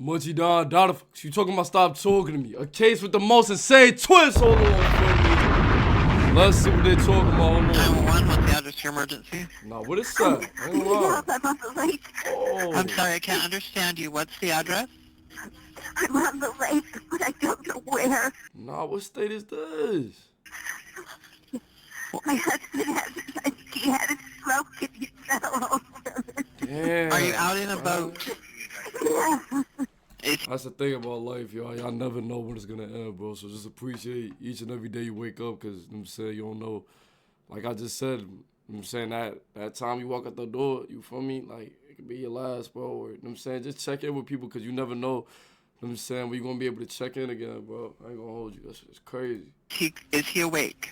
Munchie Don, you talking about stop talking to me. A case with the most insane twist. Hold on. Let's see what they talking about. Hold on. 911, what's the address to your emergency? Nah, what is that? I ain't gonna lie. I'm on the lake. Oh. I'm sorry, I can't understand you. What's the address? I'm on the lake, but I don't know where. Nah, what state is this? My husband he had a stroke and he fell over. Damn. Are you out in a boat? Yeah. That's the thing about life, y'all. Y'all never know when it's gonna end, bro. So just appreciate each and every day you wake up, cause I'm saying you don't know. Like I just said, I'm saying that time you walk out the door, you feel me? Like it could be your last, bro. Or I'm saying just check in with people, cause you never know. I'm saying we gonna be able to check in again, bro. I ain't gonna hold you. That's just crazy. Is he awake?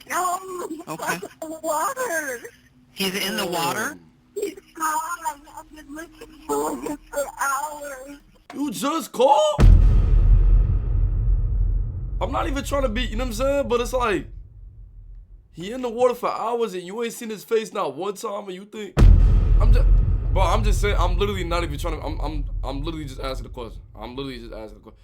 No, he's Okay. in the water. He's in the water? He's gone. I've been looking for him for hours. You just called? I'm not even trying to be, you know what I'm saying? But it's like, he in the water for hours and you ain't seen his face not one time and you think, I'm just saying, I'm literally not even trying to, I'm literally just asking the question. I'm literally just asking the question.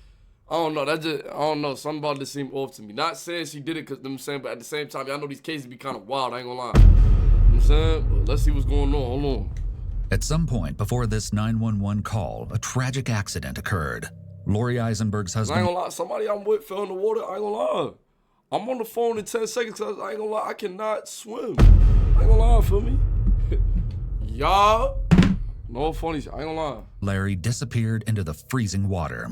I don't know, I don't know, something about this seemed off to me. Not saying she did it, cause, you know what I'm saying, but at the same time, y'all know these cases be kind of wild, I ain't gonna lie. You know what I'm saying? But let's see what's going on, hold on. At some point before this 911 call, a tragic accident occurred. Lori Eisenberg's I husband... ain't gonna lie, somebody I'm with fell in the water, I ain't gonna lie. I'm on the phone in 10 seconds, cause I ain't gonna lie, I cannot swim. I ain't gonna lie, feel me? Y'all, no funny shit, I ain't gonna lie. Larry disappeared into the freezing water.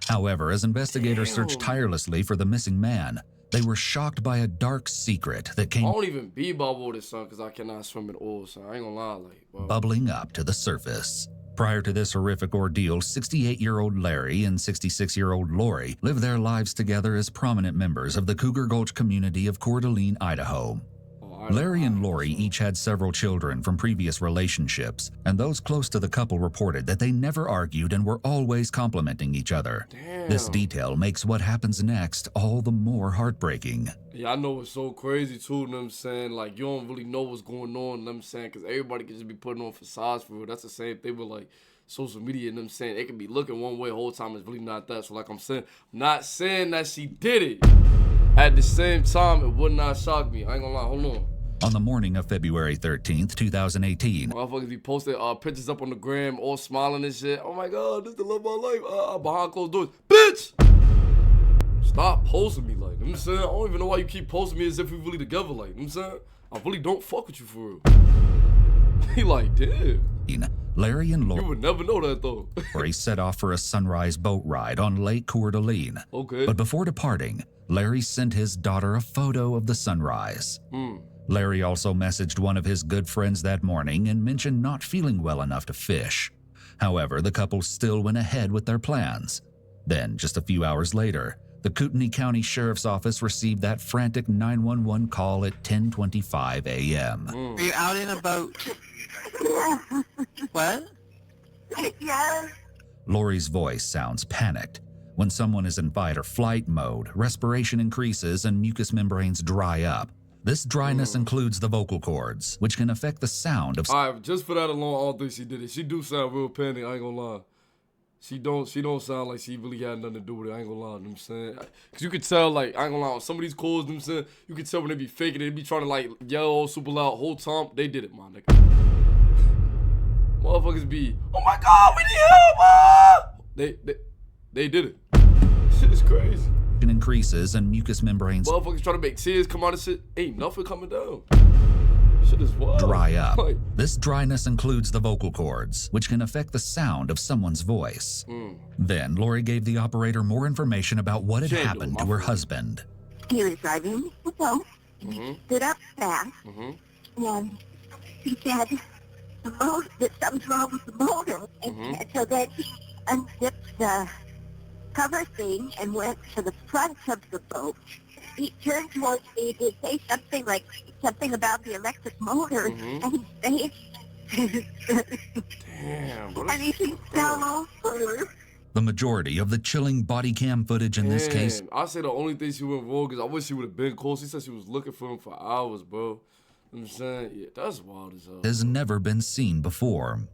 However, as investigators searched tirelessly for the missing man, they were shocked by a dark secret that I came don't even be about water, son, cause I cannot swim at all, son. I ain't gonna lie, like, bro. bubbling up to the surface. Prior to this horrific ordeal, 68-year-old Larry and 66-year-old Lori lived their lives together as prominent members of the Cougar Gulch community of Coeur d'Alene, Idaho. Larry and Lori each had several children from previous relationships, and those close to the couple reported that they never argued and were always complimenting each other. Damn. This detail makes what happens next all the more heartbreaking. Yeah, I know it's so crazy too, you know what I'm saying? Like, you don't really know what's going on, you know what I'm saying? Because everybody can just be putting on facades for real. That's the same thing with, like, social media, you know what I'm saying? They can be looking one way the whole time, it's really not that. So, like I'm saying, not saying that she did it. At the same time, it would not shock me. I ain't gonna lie, hold on. On the morning of February 13th, 2018, Motherfuckers be posting pictures up on the gram, all smiling and shit. Oh my God, this is the love of my life. Behind closed doors. Bitch! Stop posting me, like, you know what I'm saying? I don't even know why you keep posting me as if we really together, like, you know what I'm saying? I really don't fuck with you for real. He like, damn. Larry and You would never know that though. Lori set off for a sunrise boat ride on Lake Coeur d'Alene. Okay. But before departing, Larry sent his daughter a photo of the sunrise. Larry also messaged one of his good friends that morning and mentioned not feeling well enough to fish. However, the couple still went ahead with their plans. Then, just a few hours later, the Kootenai County Sheriff's Office received that frantic 911 call at 10:25 a.m. Are you out in a boat? What? Yes. Lori's voice sounds panicked. When someone is in fight or flight mode, respiration increases and mucous membranes dry up. This dryness includes the vocal cords, which can affect the sound of... Alright, just for that alone, I don't think she did it. She do sound real panicked, I ain't gonna lie. She don't sound like she really had nothing to do with it, I ain't gonna lie, you know what I'm saying? Cause you could tell, like, I ain't gonna lie, on some of these calls, you know what I'm saying? You could tell when they be faking it, they be trying to, like, yell all super loud whole time. They did it, my nigga. Motherfuckers be, oh my God, we need help! They did it. Shit is crazy. increases and mucous membranes Motherfuckers trying to make tears come out of shit. Ain't nothing coming down. Shit is wild. dry up. Like, This dryness includes the vocal cords, which can affect the sound of someone's voice. Then Lori gave the operator more information about what had Can't do happened it, to my her fault. husband. He was driving the boat. He stood up fast, and he said the motor, that something's wrong with the motor. And so then he unzipped the cover thing and went to the front of the boat. He turned towards me to say something about the electric motor, and he damn, bro. and he fell over. The majority of the chilling body cam footage in this case Damn, I say the only thing she went wrong is I wish she would have been close. She said she was looking for him for hours, bro. You know what I'm saying? Yeah, that's wild as hell. has never been seen before.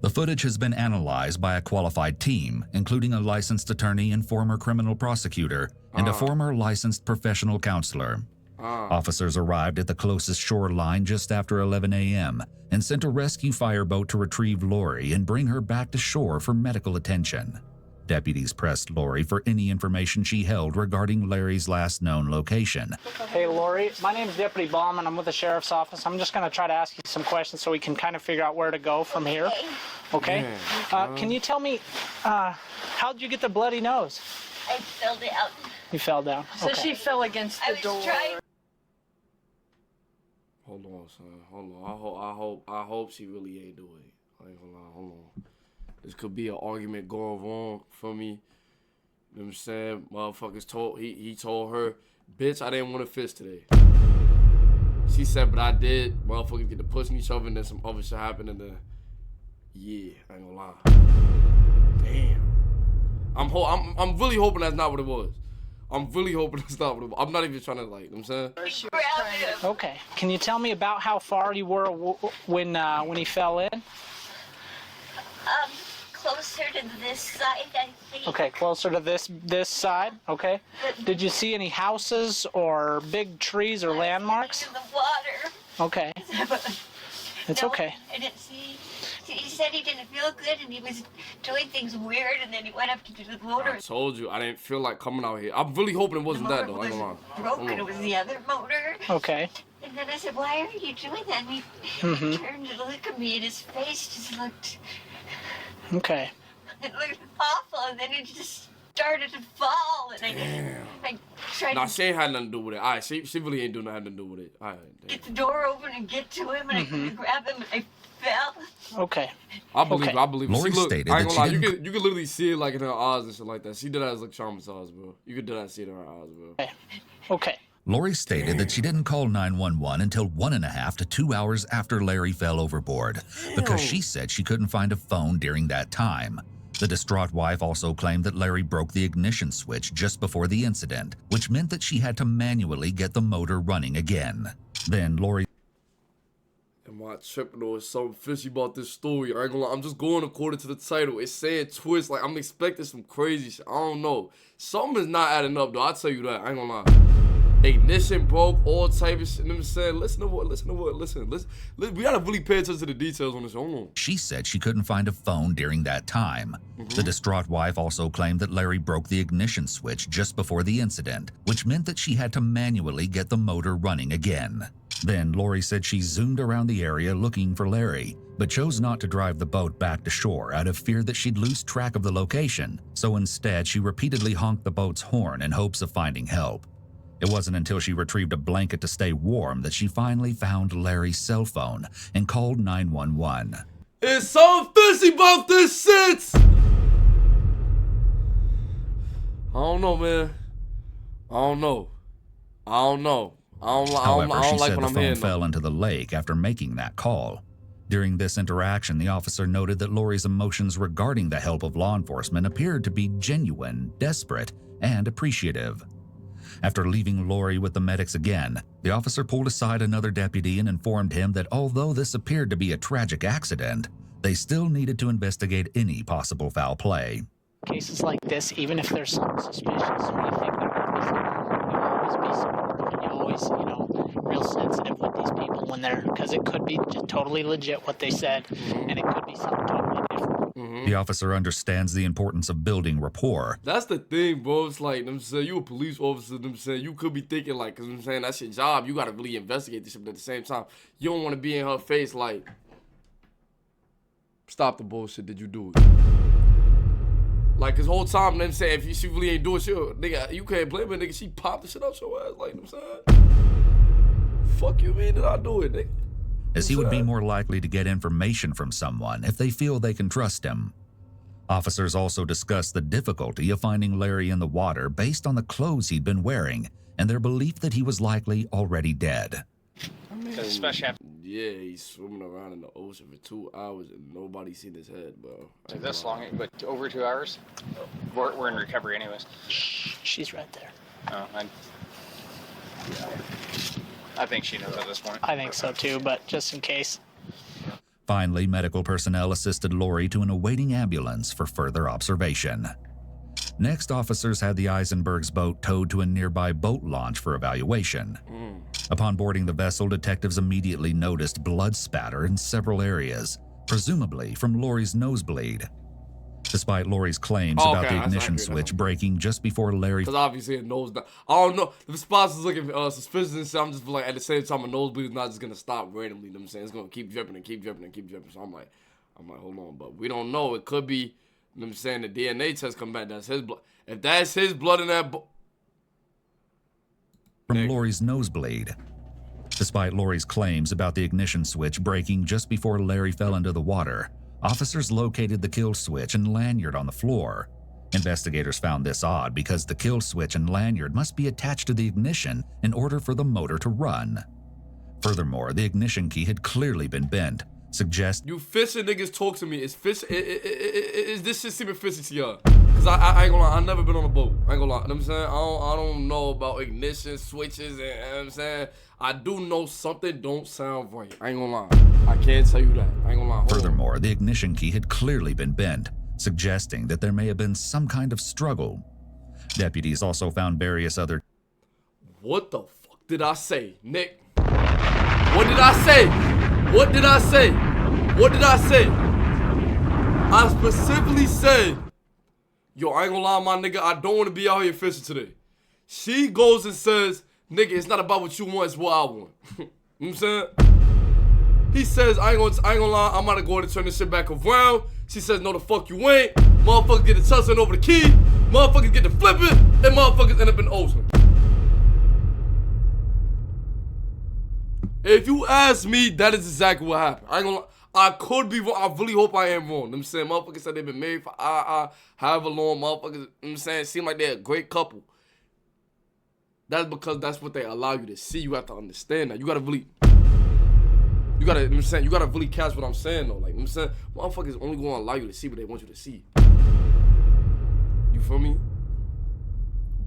The footage has been analyzed by a qualified team, including a licensed attorney and former criminal prosecutor, and a former licensed professional counselor. Officers arrived at the closest shoreline just after 11 a.m. and sent a rescue fireboat to retrieve Lori and bring her back to shore for medical attention. Deputies pressed Lori for any information she held regarding Larry's last known location. Hey, Lori, my name is Deputy Bauman. I'm with the Sheriff's Office. I'm just going to try to ask you some questions so we can kind of figure out where to go from here. Okay? Can you tell me, how did you get the bloody nose? I fell down. You fell down. So Okay. she fell against the door. Hold on, son. Hold on. I hope she really ain't do it. Like, hold on. This could be an argument going wrong for me. You know what I'm saying? Motherfuckers told, he told her, bitch, I didn't want to fish today. She said, but I did. Motherfuckers get to pushing each other and then some other shit happened and then, yeah, I ain't gonna lie. Damn. I'm really hoping that's not what it was. I'm really hoping that's not what it was. I'm not even trying to, like, you know what I'm saying? Okay. Can you tell me about how far you were when he fell in? Closer to this side, I think. Okay, closer to this side. Okay. Did you see any houses or big trees or landmarks? In the water. Okay. It's okay. I didn't see. He said he didn't feel good and he was doing things weird and then he went up to do the motor. I told you, I didn't feel like coming out here. I'm really hoping it wasn't that, though. I ain't gonna lie. Broken. It was the other motor. Okay. And then I said, why are you doing that? And he turned to look at me and his face just looked, Okay. it looked awful. And then it just started to fall. And I tried Nah, to she ain't had nothing to do with it. All right, she really ain't doing nothing to do with it. All right, damn. get the door open and get to him and I couldn't grab him and I fell. Okay. I believe Okay. it. I believe it. Lori See, look, stated I ain't that gonna lie. she didn't- You could literally see it like in her eyes and shit like that. She did that as like traumatized, bro. You could do that see it in her eyes, bro. Okay. Lori stated that she didn't call 911 until 1.5 to 2 hours after Larry fell overboard because she said she couldn't find a phone during that time. The distraught wife also claimed that Larry broke the ignition switch just before the incident, which meant that she had to manually get the motor running again. Then Lori Am I tripping or is something fishy about this story? I ain't gonna lie. I'm just going according to the title. It's saying twist. Like, I'm expecting some crazy shit. I don't know. Something is not adding up, though. I'll tell you that. I ain't gonna lie. Ignition broke, all type of shit. You know what I'm saying? Listen. We gotta really pay attention to the details on this. Hold on. She said she couldn't find a phone during that time. The distraught wife also claimed that Larry broke the ignition switch just before the incident, which meant that she had to manually get the motor running again. Then Lori said she zoomed around the area looking for Larry, but chose not to drive the boat back to shore out of fear that she'd lose track of the location. So instead, she repeatedly honked the boat's horn in hopes of finding help. It wasn't until she retrieved a blanket to stay warm that she finally found Larry's cell phone and called 911. It's something fishy about this shit! I don't know, man. I don't know. However, I she don't like said what the I'm phone hearing. fell into the lake after making that call. During this interaction, the officer noted that Lori's emotions regarding the help of law enforcement appeared to be genuine, desperate, and appreciative. After leaving Lori with the medics again, the officer pulled aside another deputy and informed him that although this appeared to be a tragic accident, they still needed to investigate any possible foul play. Cases like this, even if there's some suspicious, we think there will always be some, and you always, real sensitive with these people when they're, because it could be just totally legit what they said, and it could be something totally different. The officer understands the importance of building rapport. That's the thing, bro. It's like, I'm saying, you a police officer, I'm saying, you could be thinking like, cause I'm saying, that's your job. You gotta really investigate this shit, but at the same time, you don't want to be in her face like, stop the bullshit, did you do it? Like, cause whole time, them saying, if she really ain't doing shit, nigga, you can't blame her, nigga, she popped the shit out your ass, like, you know what I'm saying? Fuck you mean that I do it, nigga? As he would be more likely to get information from someone if they feel they can trust him. Officers also discussed the difficulty of finding Larry in the water based on the clothes he'd been wearing and their belief that he was likely already dead. Especially after Yeah, he's swimming around in the ocean for 2 hours and nobody seen his head, bro. this long, but over 2 hours, we're in recovery anyways. She's right there. Oh, I think she knows at this point. I think so too, but just in case. Finally, medical personnel assisted Lori to an awaiting ambulance for further observation. Next, officers had the Eisenberg's boat towed to a nearby boat launch for evaluation. Upon boarding the vessel, detectives immediately noticed blood spatter in several areas, presumably from Lori's nosebleed. Despite Lori's claims about the ignition switch breaking just before Larry... Because obviously it knows that. I don't know. If the spots is looking suspicious and shit, I'm just like, at the same time, a nosebleed is not just going to stop randomly. You know what I'm saying? It's going to keep dripping and keep dripping and keep dripping. So I'm like, hold on. But we don't know. It could be, you know what I'm saying, the DNA test come back. That's his blood. If that's his blood in that... From Lori's nosebleed. Despite Lori's claims about the ignition switch breaking just before Larry fell into the water, officers located the kill switch and lanyard on the floor. Investigators found this odd because the kill switch and lanyard must be attached to the ignition in order for the motor to run. Furthermore, the ignition key had clearly been bent, suggesting... You fishing niggas talk to me. Is fish... Is this shit seeming fishy to y'all? Because I ain't gonna lie, I've never been on a boat. I ain't gonna lie. You know what I'm saying? I don't know about ignition switches and, you know what I'm saying? I do know something don't sound right. I ain't gonna lie. I can't tell you that. I ain't gonna lie. Furthermore, the ignition key had clearly been bent, suggesting that there may have been some kind of struggle. Deputies also found various other... What the fuck did I say, Nick? What did I say? What did I say? What did I say? I specifically said, yo, I ain't gonna lie, my nigga, I don't want to be out here fishing today. She goes and says, nigga, it's not about what you want, it's what I want. You know what I'm saying? He says, I ain't gonna lie, I'm about to go ahead and turn this shit back around. She says, no the fuck you ain't. Motherfuckers get to tussling over the key. Motherfuckers get to flipping. And motherfuckers end up in the ocean. If you ask me, that is exactly what happened. I ain't gonna lie. I could be wrong. I really hope I am wrong. You know what I'm saying? Motherfuckers said they've been married for however long. Motherfuckers, you know what I'm saying, seem like they're a great couple. That's because that's what they allow you to see. You have to understand that. You gotta really, you know what I'm saying? You gotta really catch what I'm saying though. Like, you know what I'm saying? Motherfuckers only gonna allow you to see what they want you to see. You feel me?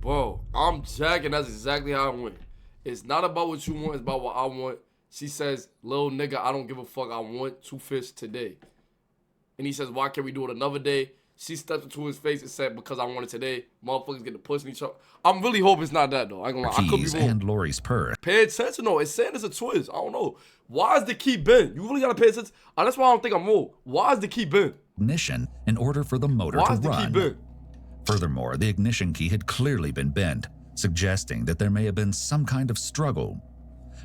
Bro, I'm jacking. That's exactly how I went. It's not about what you want. It's about what I want. She says, little nigga, I don't give a fuck. I want to fish today. And he says, why can't we do it another day? She steps into his face and said, because I want it today. Motherfuckers get to pushing each other. I'm really hoping it's not that, though. I ain't gonna lie. I could be wrong. And Lori's purse. Pay attention, though. It's saying it's a twist. I don't know. Why is the key bent? You really gotta pay attention. That's why I don't think I'm wrong. Why is the key bent? Ignition in order for the motor to run. Why is the key bent? Furthermore, the ignition key had clearly been bent, suggesting that there may have been some kind of struggle.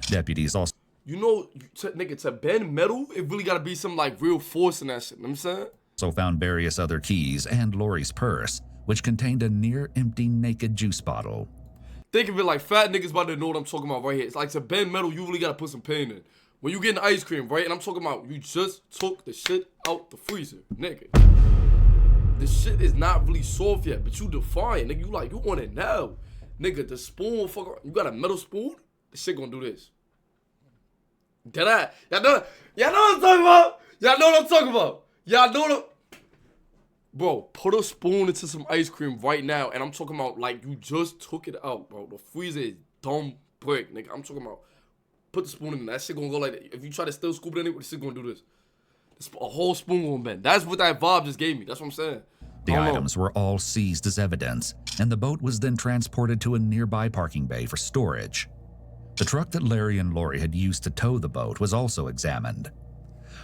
Deputies also... You know, nigga, to bend metal, it really gotta be some, like, real force in that shit. You know what I'm saying? Also found various other keys and Lori's purse, which contained a near-empty naked juice bottle. Think of it like fat niggas about to know what I'm talking about right here. It's like to bend metal, you really gotta put some pain in. When you getting ice cream, right? And I'm talking about you just took the shit out the freezer, nigga. The shit is not really soft yet, but you define, nigga. You want it now. Nigga, the spoon, fuck, you got a metal spoon? The shit gonna do this. Dead eye. Y'all know what I'm talking about? Y'all know what I'm talking about? Y'all know what Bro, put a spoon into some ice cream right now, and I'm talking about like you just took it out, bro. The freezer is dumb brick, nigga. I'm talking about put the spoon in there. That shit gonna go like that. If you try to still scoop it in, the shit gonna do this. A whole spoon gonna bend. That's what that vibe just gave me. That's what I'm saying. The items were all seized as evidence, and the boat was then transported to a nearby parking bay for storage. The truck that Larry and Lori had used to tow the boat was also examined.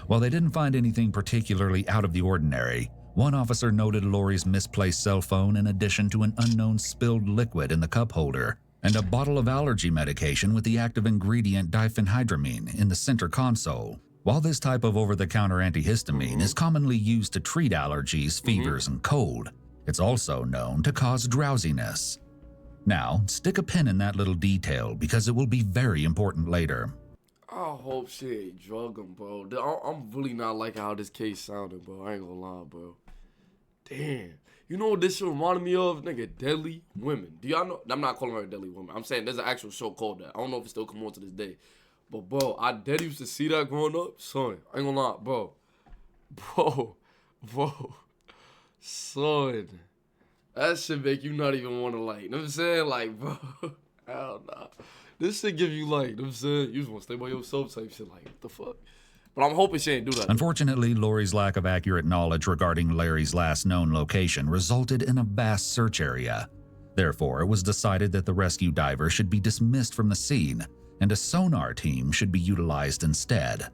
While they didn't find anything particularly out of the ordinary, one officer noted Lori's misplaced cell phone in addition to an unknown spilled liquid in the cup holder and a bottle of allergy medication with the active ingredient diphenhydramine in the center console. While this type of over-the-counter antihistamine is commonly used to treat allergies, fevers, and cold, it's also known to cause drowsiness. Now, stick a pin in that little detail because it will be very important later. I hope she ain't drug him, bro. I'm really not liking how this case sounded, bro. I ain't gonna lie, bro. Damn. You know what this shit reminded me of? Nigga, Deadly Women. Do y'all know? I'm not calling her a Deadly Woman. I'm saying there's an actual show called that. I don't know if it still come on to this day. But, bro, I dead used to see that growing up. Son, I ain't gonna lie, bro. Son. That shit make you not even want to, like, you know what I'm saying? Like, bro, hell nah. This shit give you, like, you know what I'm saying? You just want to stay by yourself type shit. Like, what the fuck? But I'm hoping she ain't do that. Unfortunately, Lori's lack of accurate knowledge regarding Larry's last known location resulted in a vast search area. Therefore, it was decided that the rescue diver should be dismissed from the scene, and a sonar team should be utilized instead.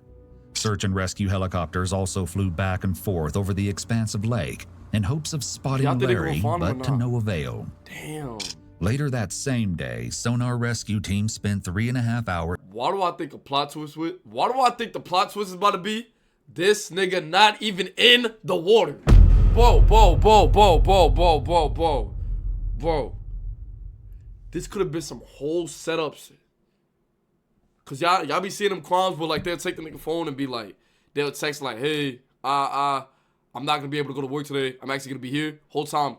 Search and rescue helicopters also flew back and forth over the expansive lake in hopes of spotting Yeah, I think they gonna Larry, find him or but to not. no avail. Damn. Later that same day, sonar rescue team spent 3.5 hours. Why do I think a plot twist with? Why do I think the plot twist is about to be? This nigga not even in the water. Bro. This could have been some whole setup shit. Cause y'all be seeing them crimes where like they'll take the nigga phone and be like, they'll text like, hey, I'm not gonna be able to go to work today. I'm actually gonna be here. Whole time,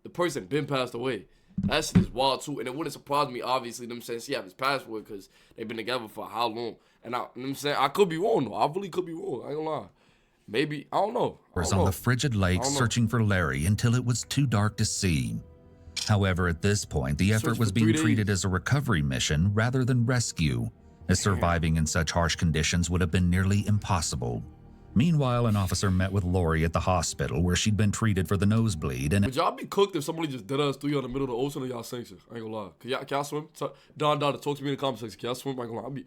the person been passed away. That shit is wild too, and it wouldn't surprise me. Obviously, them saying she have his password because they've been together for how long. And I'm saying I could be wrong though. I really could be wrong. I ain't gonna lie. Maybe I don't know. On the frigid lake searching for Larry until it was too dark to see. However, at this point, the effort Search was for being 3 treated days. as a recovery mission rather than rescue, as surviving in such harsh conditions would have been nearly impossible. Meanwhile, an officer met with Lori at the hospital where she'd been treated for the nosebleed and Would y'all be cooked if somebody just dead us threw you in the middle of the ocean and y'all sank shit? I ain't gonna lie. Can y'all swim? Don, talk to me in the comment section. Can y'all swim? I ain't gonna lie.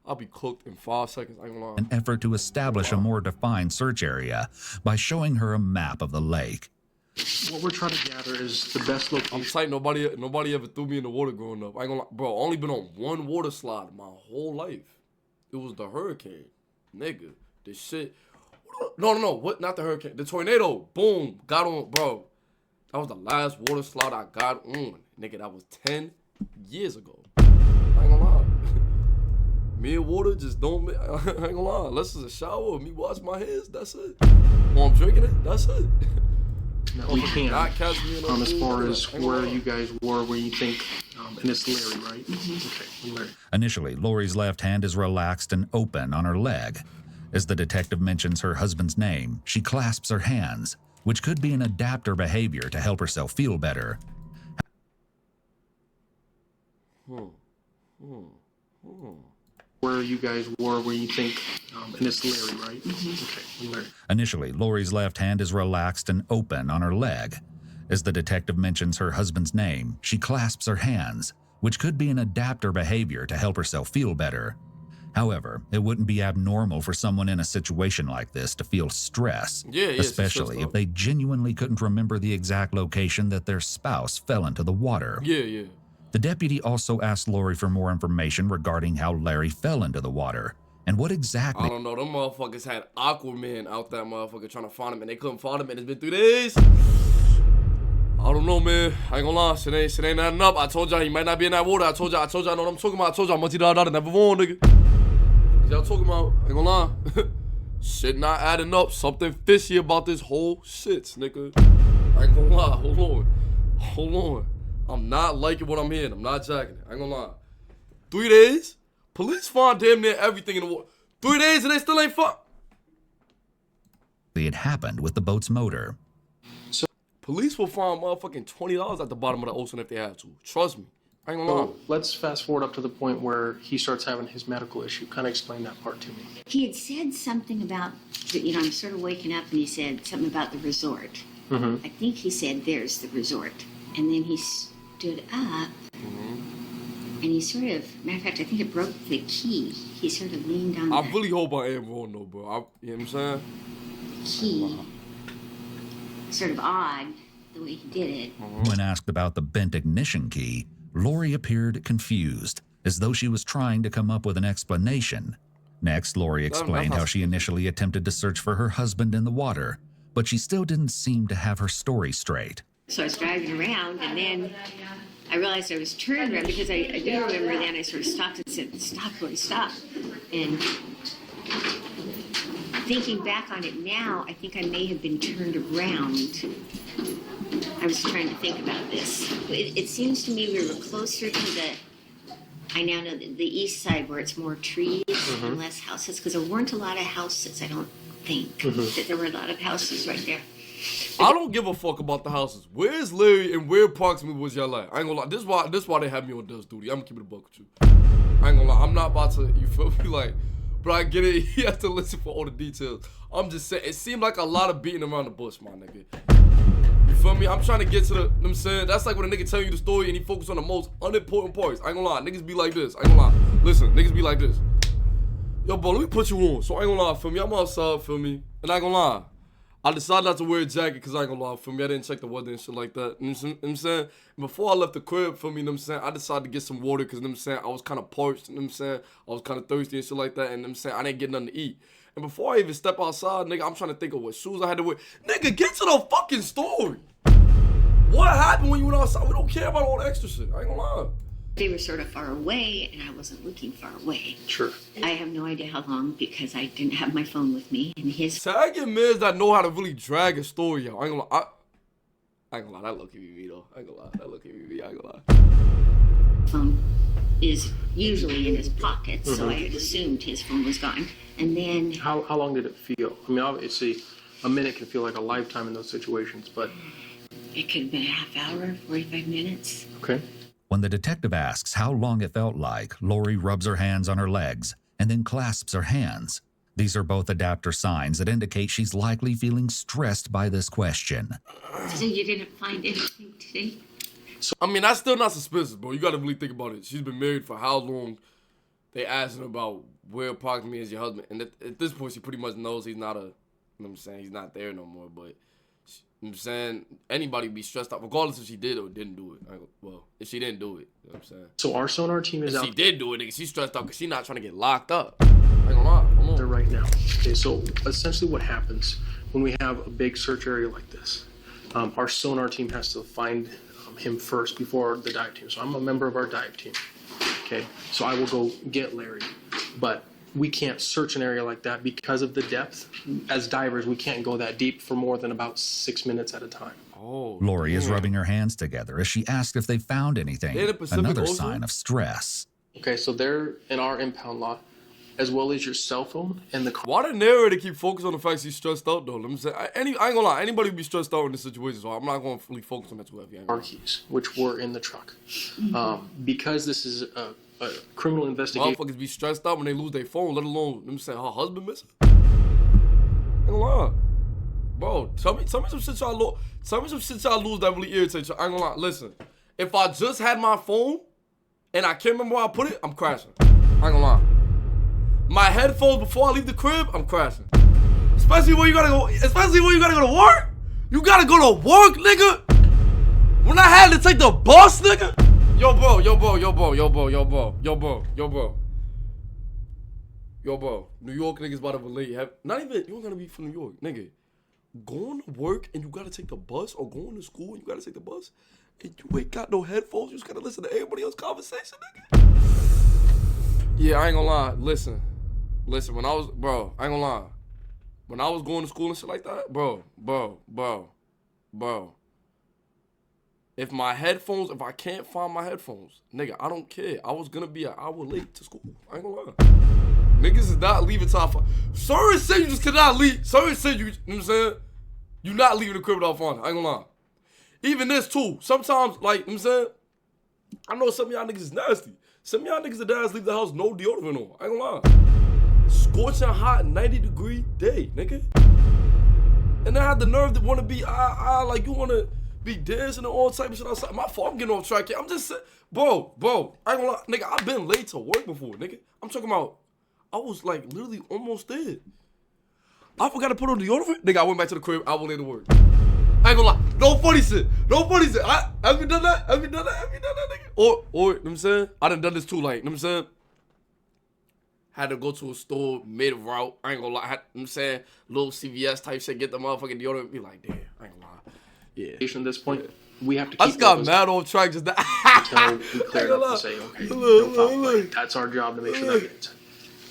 I'll be cooked in 5 seconds. I ain't gonna lie. an effort to establish a more defined search area by showing her a map of the lake. What we're trying to gather is the best I'm location. tight. Nobody ever threw me in the water growing up. I ain't gonna lie. Bro, I only been on one water slide my whole life. It was the hurricane. Nigga, this shit. No. What? Not the hurricane. The tornado. Boom. Got on, bro. That was the last water slide I got on. Nigga, that was 10 years ago. I ain't gonna lie. Me and water just don't. I ain't gonna lie. Unless it's a shower, me wash my hands. That's it. While I'm drinking it, that's it. That we can. Not catch me in a As pool, far nigga. as I ain't gonna where lie. you guys were, where you think, and it's Larry, right? Okay, Larry. Initially, Lori's left hand is relaxed and open on her leg. As the detective mentions her husband's name, she clasps her hands, which could be an adapter behavior to help herself feel better. Where you guys were, where you think, and it's Larry, right? Okay, Larry. Initially, Lori's left hand is relaxed and open on her leg. As the detective mentions her husband's name, she clasps her hands, which could be an adapter behavior to help herself feel better. However, it wouldn't be abnormal for someone in a situation like this to feel stress, Yeah, it's especially stressed if they genuinely couldn't remember the exact location that their spouse fell into the water. Yeah. The deputy also asked Lori for more information regarding how Larry fell into the water and what I exactly don't know. Them motherfuckers had Aquaman out that motherfucker trying to find him, and they couldn't find him, and it's been 3 days. I don't know, man. I ain't gonna lie. Shit ain't adding up. I told y'all he might not be in that water. I told y'all I know what I'm talking about. I told y'all multi-dollar never won, nigga. Y'all talking about? I ain't gonna lie. Shit not adding up. Something fishy about this whole shit, nigga. I ain't gonna lie. Hold on. I'm not liking what I'm hearing. I'm not jacking it. I ain't gonna lie. 3 days? Police find damn near everything in the water. 3 days and they still ain't fuck. had happened with the boat's motor. Police will find motherfucking $20 at the bottom of the ocean if they have to. Trust me. I ain't gonna lie. So let's fast forward up to the point where he starts having his medical issue. Kind of explain that part to me. He had said something about, I'm sort of waking up, and he said something about the resort. Mm-hmm. I think he said, there's the resort. And then he stood up, and he sort of, matter of fact, I think it broke the key. He sort of leaned on I the really hope I am wrong though, bro. You know what I'm saying? key. Sort of odd, the way he did it. When asked about the bent ignition key, Lori appeared confused, as though she was trying to come up with an explanation. Next, Lori explained how she initially attempted to search for her husband in the water, but she still didn't seem to have her story straight. So I was driving around, and then I realized I was turned around because I do remember then I sort of stopped and said, "Stop, Lori, stop." And thinking back on it now, I think I may have been turned around. I was trying to think about this. It seems to me we were closer to I now know the east side where it's more trees and less houses, because there weren't a lot of houses, I don't think. That there were a lot of houses right there. I don't give a fuck about the houses. Where's Larry and where approximately was y'all at? I ain't gonna lie. This why they have me on Dust duty. I'm gonna keep it a buck with you. I ain't gonna lie. I'm not about to, you feel me? Like, but I get it. He has to listen for all the details. I'm just saying, it seemed like a lot of beating around the bush, my nigga. You feel me? I'm trying to get to the, you know what I'm saying? That's like when a nigga tell you the story and he focus on the most unimportant parts. I ain't gonna lie, niggas be like this. I ain't gonna lie. Listen, niggas be like this. Yo, bro, let me put you on. So I ain't gonna lie, feel me? I'm outside, feel me? And I ain't gonna lie. I decided not to wear a jacket because I ain't gonna lie, feel me? I didn't check the weather and shit like that. You know what I'm saying? Before I left the crib, feel me? You know what I'm saying? I decided to get some water because, you know what I'm saying? I was kind of parched, you know what I'm saying? I was kind of thirsty and shit like that. And, you know what I'm saying? I didn't get nothing to eat. And before I even step outside, nigga, I'm trying to think of what shoes I had to wear. Nigga, get to the fucking story. What happened when you went outside? We don't care about all the extra shit. I ain't gonna lie. They were sort of far away, and I wasn't looking far away. Sure. I have no idea how long because I didn't have my phone with me, and his So I get men that know how to really drag a story out. I ain't gonna lie. I ain't gonna lie. That look at me, though. I ain't gonna lie. That look at me. I ain't gonna lie. phone is usually in his pocket, so I had assumed his phone was gone. And then How long did it feel? I mean, obviously, a minute can feel like a lifetime in those situations, but it could have been a half hour, 45 minutes. okay. When the detective asks how long it felt like, Lori rubs her hands on her legs and then clasps her hands. These are both adapter signs that indicate she's likely feeling stressed by this question. So you didn't find anything today? I mean, that's still not suspicious, bro. You gotta really think about it. She's been married for how long? They asked her about where approximately is your husband. And at this point, she pretty much knows he's not a, you know what I'm saying? He's not there no more, but, you know what I'm saying? Anybody be stressed out, regardless if she did or didn't do it. Well, if she didn't do it, you know what I'm saying? So our sonar team is If out she did do it, nigga, she's stressed out because she's not trying to get locked up. I ain't gonna lie. Come on. there right now. Okay, so essentially what happens when we have a big search area like this, our sonar team has to find him first before the dive team. So I'm a member of our dive team. Okay, so I will go get Larry, but we can't search an area like that because of the depth. As divers, we can't go that deep for more than about 6 minutes at a time. Oh, Lori is damn. rubbing her hands together as she asked if they found anything, They're in the Pacific another Ocean? sign of stress. Okay, so they're in our impound lot, as well as your cell phone and the car Why the narrator keep focusing on the fact she's stressed out, though? Let me say, I ain't gonna lie, anybody be stressed out in this situation, so I'm not gonna fully focus on that too heavy. I ain't gonna lie. keys, which were in the truck. Because this is a criminal investigation. Motherfuckers be stressed out when they lose their phone, let alone, let me say, her husband missing. Ain't gonna lie. Bro, tell me some shit y'all lose. Tell me some shit y'all lose that really irritates you. I ain't gonna lie. Listen, if I just had my phone and I can't remember where I put it, I'm crashing. I ain't gonna lie. My headphones before I leave the crib, I'm crashing. Especially when you gotta go to work. You gotta go to work, nigga. When I had to take the bus, nigga. Yo, bro. New York niggas about to relate. Not even, you don't gotta be from New York, nigga. Going to work and you gotta take the bus, or going to school and you gotta take the bus, and you ain't got no headphones, you just gotta listen to everybody else's conversation, nigga. Yeah, I ain't gonna lie. Listen, when I was, bro, I ain't gonna lie. When I was going to school and shit like that, bro. If I can't find my headphones, nigga, I don't care. I was gonna be an hour late to school. I ain't gonna lie. Niggas is not leaving till I find. Sorry said you just cannot leave. Sorry said you know what I'm saying? You not leaving the crib without finding. I ain't gonna lie. Even this too. Sometimes, like, you know what I'm saying? I know some of y'all niggas is nasty. Some of y'all niggas that dads leave the house no deodorant on. I ain't gonna lie. Scorching hot 90-degree day, nigga. And I had the nerve to wanna be like you wanna be dancing and all type of shit outside. My fault, I'm getting off track here. I'm just saying, bro, I ain't gonna lie, nigga, I've been late to work before, nigga. I'm talking about, I was like literally almost there. I forgot to put on deodorant. Nigga, I went back to the crib, I went into work. I ain't gonna lie, no funny shit. Have you done that, nigga? Or, you know what I'm saying? I done this too, like, you know what I'm saying? Had to go to a store mid-route. I ain't gonna lie, you know what I'm saying? Little CVS type shit, get the motherfucking deodorant, be like, damn, I ain't gonna lie. Yeah. At this point, we have to keep I just got those mad off track just that. until we clear it up and say, okay, no foul play. That's our job to make sure that gets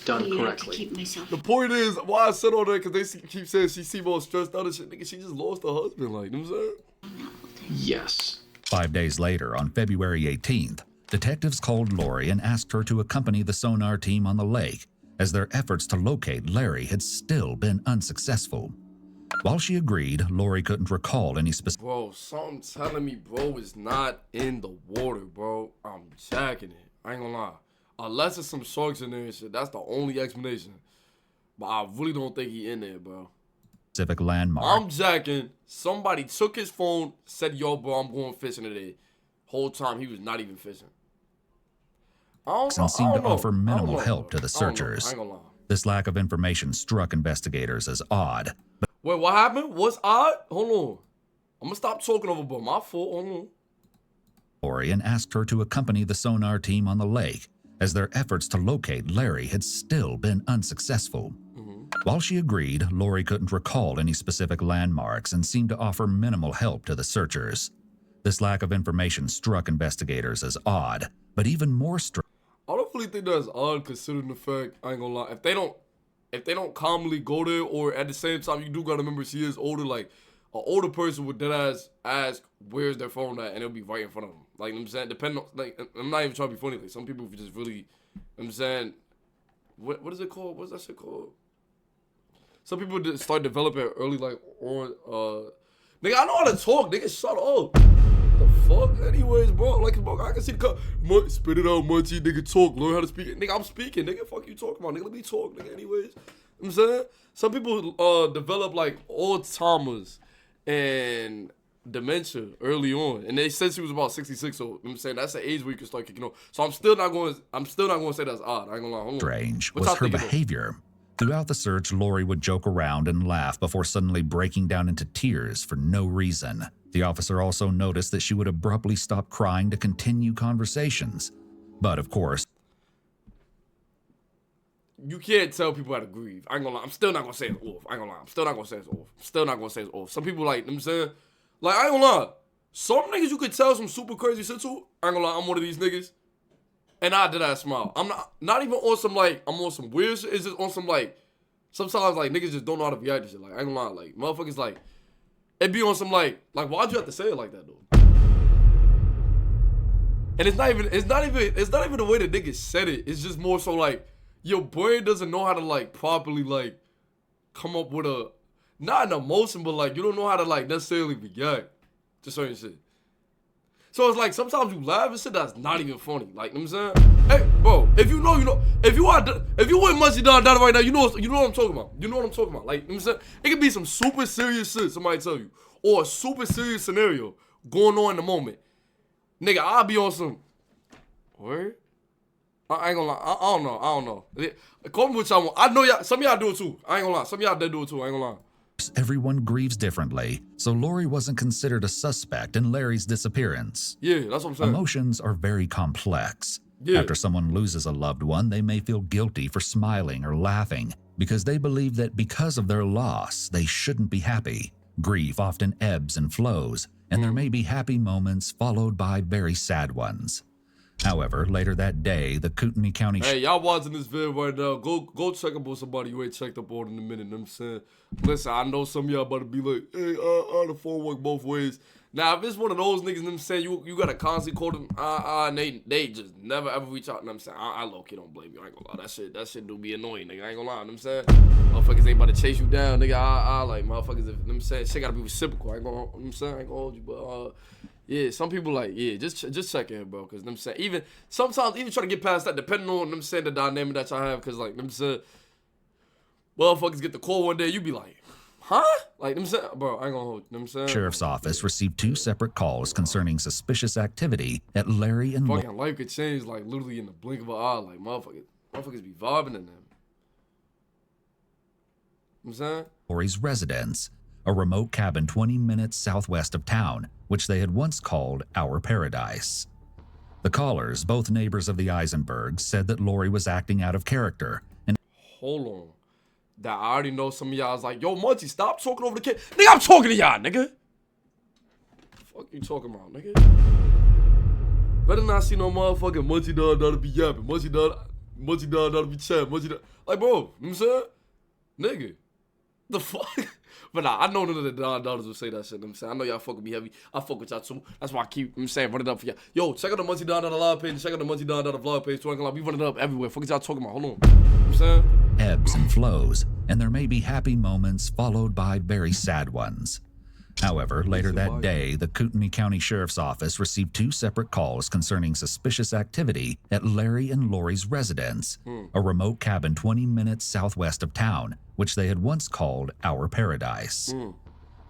done I have to correctly. keep myself. The point is, why I said all that, because they keep saying she seemed all stressed out and shit. Nigga, she just lost her husband, like, you know what I'm saying? Yes. 5 days later, on February 18th, detectives called Lori and asked her to accompany the sonar team on the lake, as their efforts to locate Larry had still been unsuccessful. While she agreed, Lori couldn't recall any specific. Bro, something telling me bro is not in the water, bro. I'm jacking it. I ain't gonna lie. Unless it's some sharks in there and shit. That's the only explanation. But I really don't think he in there, bro. Specific landmark. I'm jacking. Somebody took his phone, said, yo, bro, I'm going fishing today. Whole time he was not even fishing. And seemed to offer minimal help to the I searchers. ain't gonna lie. This lack of information struck investigators as odd. But Wait, what happened? What's odd? Hold on. I'm gonna stop talking over, but my fault. Hold on. Lori and asked her to accompany the sonar team on the lake, as their efforts to locate Larry had still been unsuccessful. While she agreed, Lori couldn't recall any specific landmarks and seemed to offer minimal help to the searchers. This lack of information struck investigators as odd, but even more I don't really think that's odd considering the fact, I ain't gonna lie, if they don't commonly go there, or at the same time, you do gotta remember she is older, like, an older person would deadass ask where's their phone at, and it'll be right in front of them. Like, you know what I'm saying? Depending on, like, I'm not even trying to be funny, like, some people just really, you know what I'm saying, what is it called? What's that shit called? Some people start developing early, like, nigga, I know how to talk, nigga, shut up. The fuck? Anyways, bro, like, bro, I can see the cut. Spit it out, Munchie, nigga, talk, learn how to speak. Nigga, I'm speaking, nigga, fuck you talking about, nigga, let me talk, nigga, anyways. You know what I'm saying? Some people develop, like, Alzheimer's and dementia early on, and they said she was about 66, so you know what I'm saying, that's the age where you can start kicking on. So I'm still not going to say that's odd. I ain't gonna lie. Hold on. strange What was y'all her thinking of? behavior. Throughout the search, Lori would joke around and laugh before suddenly breaking down into tears for no reason. The officer also noticed that she would abruptly stop crying to continue conversations. But of course, You can't tell people how to grieve. I ain't gonna lie. I'm still not gonna say it's off. I ain't gonna lie. I'm still not gonna say it's off. Still not gonna say it's off. Some people like, you know what I'm saying? Like, I ain't gonna lie. Some niggas you could tell some super crazy shit to. I ain't gonna lie. I'm one of these niggas. And I did that smile. I'm not even on some, like, I'm on some weird shit. It's just on some, like, sometimes, like, niggas just don't know how to react to shit. Like, I ain't gonna lie. Like, motherfuckers, like, it be on some, like, why'd you have to say it like that, though? And it's not even the way the nigga said it. It's just more so, like, your brain doesn't know how to, like, properly, like, come up with a, not an emotion, but, like, you don't know how to, like, necessarily react to certain shit. So it's like, sometimes you laugh and shit that's not even funny. Like, you know what I'm saying? Hey, bro, if you know, you know. If you with Munchie Don right now, you know what I'm talking about. You know what I'm talking about. Like, you know what I'm saying? It could be some super serious shit somebody tell you. Or a super serious scenario going on in the moment. Nigga, I'll be on some, word? I ain't gonna lie. I don't know. Call me what y'all want. I know y'all, some of y'all do it too. I ain't gonna lie. Some of y'all do it too. I ain't gonna lie. everyone grieves differently, so Lori wasn't considered a suspect in Larry's disappearance. Yeah, that's what I'm saying. Emotions are very complex. Yeah. After someone loses a loved one, they may feel guilty for smiling or laughing because they believe that because of their loss, they shouldn't be happy. Grief often ebbs and flows, and there may be happy moments followed by very sad ones. However, later that day, the Kootenai County... Hey, y'all watching this video right now, go check up on somebody you ain't checked up on in a minute, you know what I'm saying? Listen, I know some of y'all about to be like, hey, the phone work both ways. Now, if it's one of those niggas, you know what I'm saying, you gotta constantly call them, and they just never ever reach out, you know what I'm saying? I low-key don't blame you, I ain't gonna lie. That shit do be annoying, nigga, I ain't gonna lie, you know what I'm saying? Motherfuckers ain't about to chase you down, nigga, like, motherfuckers, you know what I'm saying? Shit gotta be reciprocal, I ain't gonna, you know what I'm saying? I ain't gonna hold you, but, yeah, some people like, yeah, just check in, bro, because, you know what I'm saying, even, sometimes, even trying to get past that, depending on, you know what I'm saying, the dynamic that y'all have, because, like, you know what I'm saying, motherfuckers get the call one day, you be like, huh? Like, you know what I'm saying, bro, I ain't gonna hold you, know what I'm saying? Sheriff's Office received 2 separate calls concerning suspicious activity at Larry and Fucking life could change, like, literally in the blink of an eye, like, motherfuckers be vibing in them. You know what I'm saying? Lori's residence, a remote cabin 20 minutes southwest of town, which they had once called Our Paradise. The callers, both neighbors of the Eisenbergs, said that Lori was acting out of character and Hold on. That I already know some of y'all is like, yo, Munchie, stop talking over the kid. Nigga, I'm talking to y'all, nigga. Fuck you talking about, nigga? Better not see no motherfucking Munchie Don to be yapping. Munchie Don to be chatting. Like, bro, you know what I'm saying? Nigga. The fuck? But nah, I know none of the Don daughters will say that shit, you know what I'm saying? I know y'all fuck with me heavy. I fuck with y'all too. That's why I keep, you know what I'm saying, running it up for y'all. Yo, check out the Munchie Don live page. Check out the Munchie Don vlog page. So I ain't gonna lie, we running it up everywhere. Fuck is y'all talking about? Hold on. You know what I'm saying? ebbs and flows, and there may be happy moments followed by very sad ones. However, later that day, the Kootenai County Sheriff's Office received 2 separate calls concerning suspicious activity at Larry and Lori's residence, a remote cabin 20 minutes southwest of town, which they had once called Our Paradise.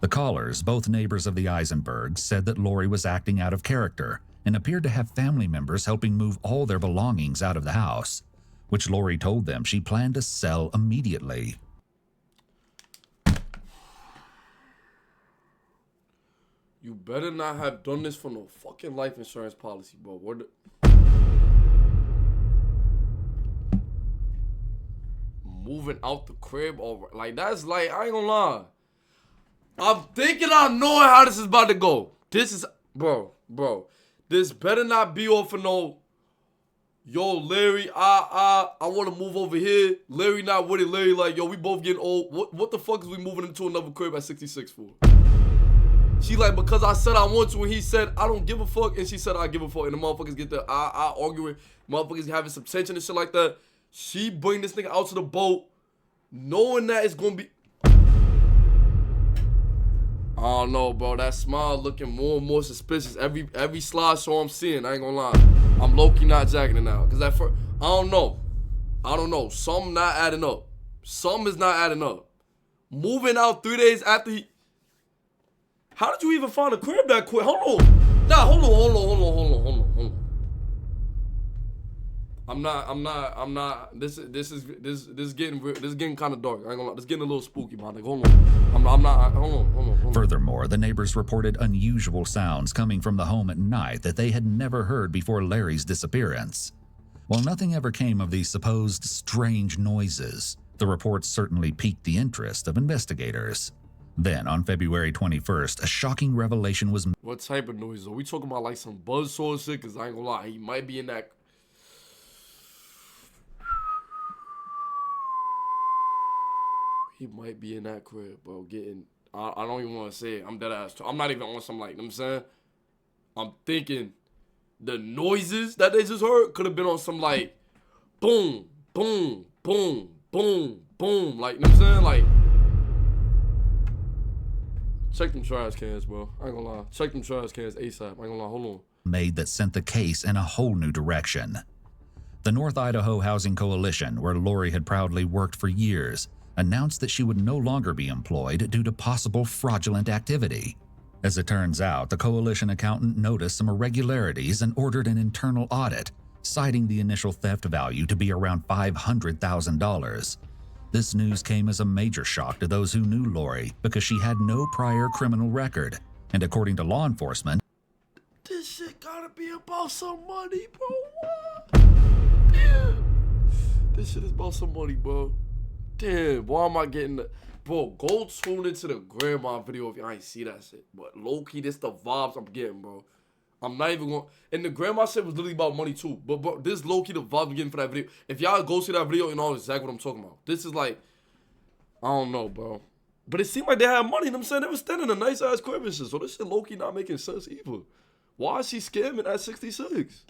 The callers, both neighbors of the Eisenbergs, said that Lori was acting out of character and appeared to have family members helping move all their belongings out of the house, which Lori told them she planned to sell immediately. You better not have done this for no fucking life insurance policy, bro. Moving out the crib over. Like, that's like, I ain't gonna lie. I'm thinking I know how this is about to go. This is, bro. This better not be off for no, yo, Larry, I want to move over here. Larry not with it. Larry like, yo, we both getting old. What the fuck is we moving into another crib at 66 for? She like, because I said I want to, and he said, I don't give a fuck, and she said, I give a fuck, and the motherfuckers get the arguing, motherfuckers having some tension and shit like that. She bring this nigga out to the boat, knowing that it's gonna be, I don't know, bro, that smile looking more and more suspicious every slideshow I'm seeing, I ain't gonna lie. I'm low-key not jacking it now, because at first, I don't know, something not adding up. Something is not adding up. Moving out 3 days after he, how did you even find a crib that quick? Hold on. Nah, hold on. I'm not. This is getting kind of dark. I ain't gonna lie. This is getting a little spooky, man. Like, hold on. I'm not. Hold on. Furthermore, the neighbors reported unusual sounds coming from the home at night that they had never heard before Larry's disappearance. While nothing ever came of these supposed strange noises, the reports certainly piqued the interest of investigators. Then, on February 21st, a shocking revelation was... What type of noise? Are we talking about like some buzzsaw shit? Because I ain't gonna lie, he might be in that... He might be in that crib, bro, getting... I don't even want to say it. I'm dead ass. I'm not even on some, like, you know what I'm saying? I'm thinking the noises that they just heard could have been on some, like, boom, boom, boom, boom, boom. Like, you know what I'm saying? Like... Check them trash cans, bro. I ain't gonna lie. Check them trash cans ASAP. I ain't gonna lie. Hold on. Made that sent the case in a whole new direction. The North Idaho Housing Coalition, where Lori had proudly worked for years, announced that she would no longer be employed due to possible fraudulent activity. As it turns out, the coalition accountant noticed some irregularities and ordered an internal audit, citing the initial theft value to be around $500,000. This news came as a major shock to those who knew Lori because she had no prior criminal record, and according to law enforcement, this shit gotta be about some money, bro. What? Damn. This shit is about some money, bro. Damn, why am I getting the... Bro, go tune into the grandma video if y'all ain't see that shit. But low-key, this the vibes I'm getting, bro. I'm not even going... And the grandma shit was literally about money, too. But, bro, this low-key the vibe I'm getting for that video. If y'all go see that video, you know exactly what I'm talking about. This is like... I don't know, bro. But it seemed like they had money, you know what I'm saying? They were standing in a nice-ass crib and shit. So this shit low-key not making sense either. Why is she scamming at 66?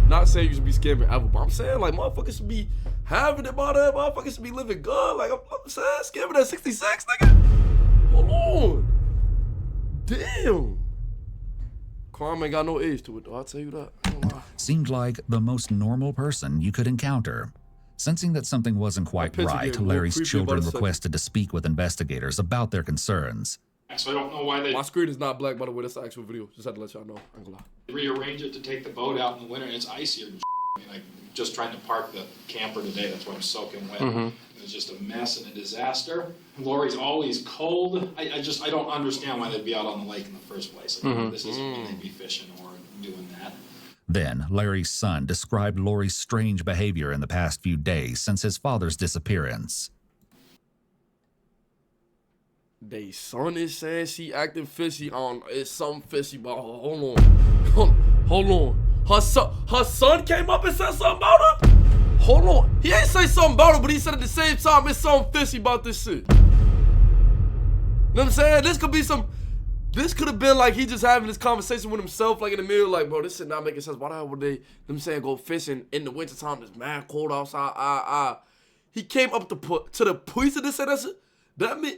Not saying you should be scamming ever, but I'm saying, like, motherfuckers should be having it by that. Motherfuckers should be living good. Like, I'm saying, scamming at 66, nigga. Hold on. Damn. Crime ain't got no age to it, though. I'll tell you that. I don't lie. Seemed like the most normal person you could encounter. Sensing that something wasn't quite right, Larry's children requested to speak with investigators about their concerns. So I don't know why they... My screen is not black, by the way. That's the actual video. Just had to let y'all know. I ain't gonna lie. Rearrange it to take the boat out in the winter, and it's icier than I mean, like, just trying to park the camper today. That's why I'm soaking wet. It was just a mess and a disaster. Lori's always cold. I don't understand why they'd be out on the lake in the first place. This isn't when they'd be fishing or doing that. Then, Larry's son described Lori's strange behavior in the past few days since his father's disappearance. They son is saying she acting fishy on it's something fishy, but hold on. Her son came up and said something about her? Hold on. He ain't say something about her, but he said at the same time it's something fishy about this shit. You know what I'm saying? This could have been like he just having this conversation with himself, like in the mirror, like, bro, this shit not making sense. Why the hell would they, you know what I'm saying, go fishing in the wintertime? It's mad cold outside. He came up to the police and they said that shit. That mean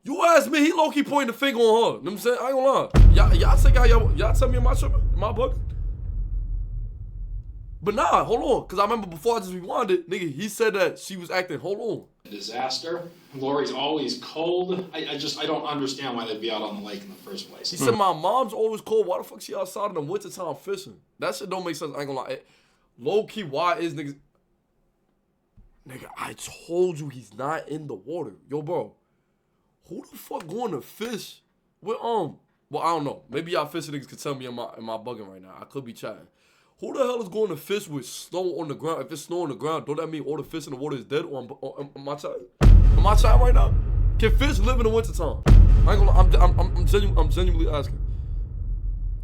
You asked me, he low-key pointing the finger on her. You know what I'm saying? I ain't gonna lie. Y'all think y'all tell me am I tripping? Am I bugging? But nah, hold on. Because I remember before I just rewinded, nigga, he said that she was acting, hold on. A disaster. Lori's always cold. I don't understand why they'd be out on the lake in the first place. He said my mom's always cold. Why the fuck she outside in the wintertime fishing? That shit don't make sense. I ain't gonna lie. Low-key, why is niggas... Nigga, I told you he's not in the water. Yo, bro. Who the fuck going to fish with, well, I don't know. Maybe y'all fishing niggas could tell me am I bugging right now. I could be chatting. Who the hell is going to fish with snow on the ground? If it's snow on the ground, don't that mean all the fish in the water is dead? Or am I chatting? Am I chatting right now? Can fish live in the wintertime? I ain't gonna, I'm genuinely asking.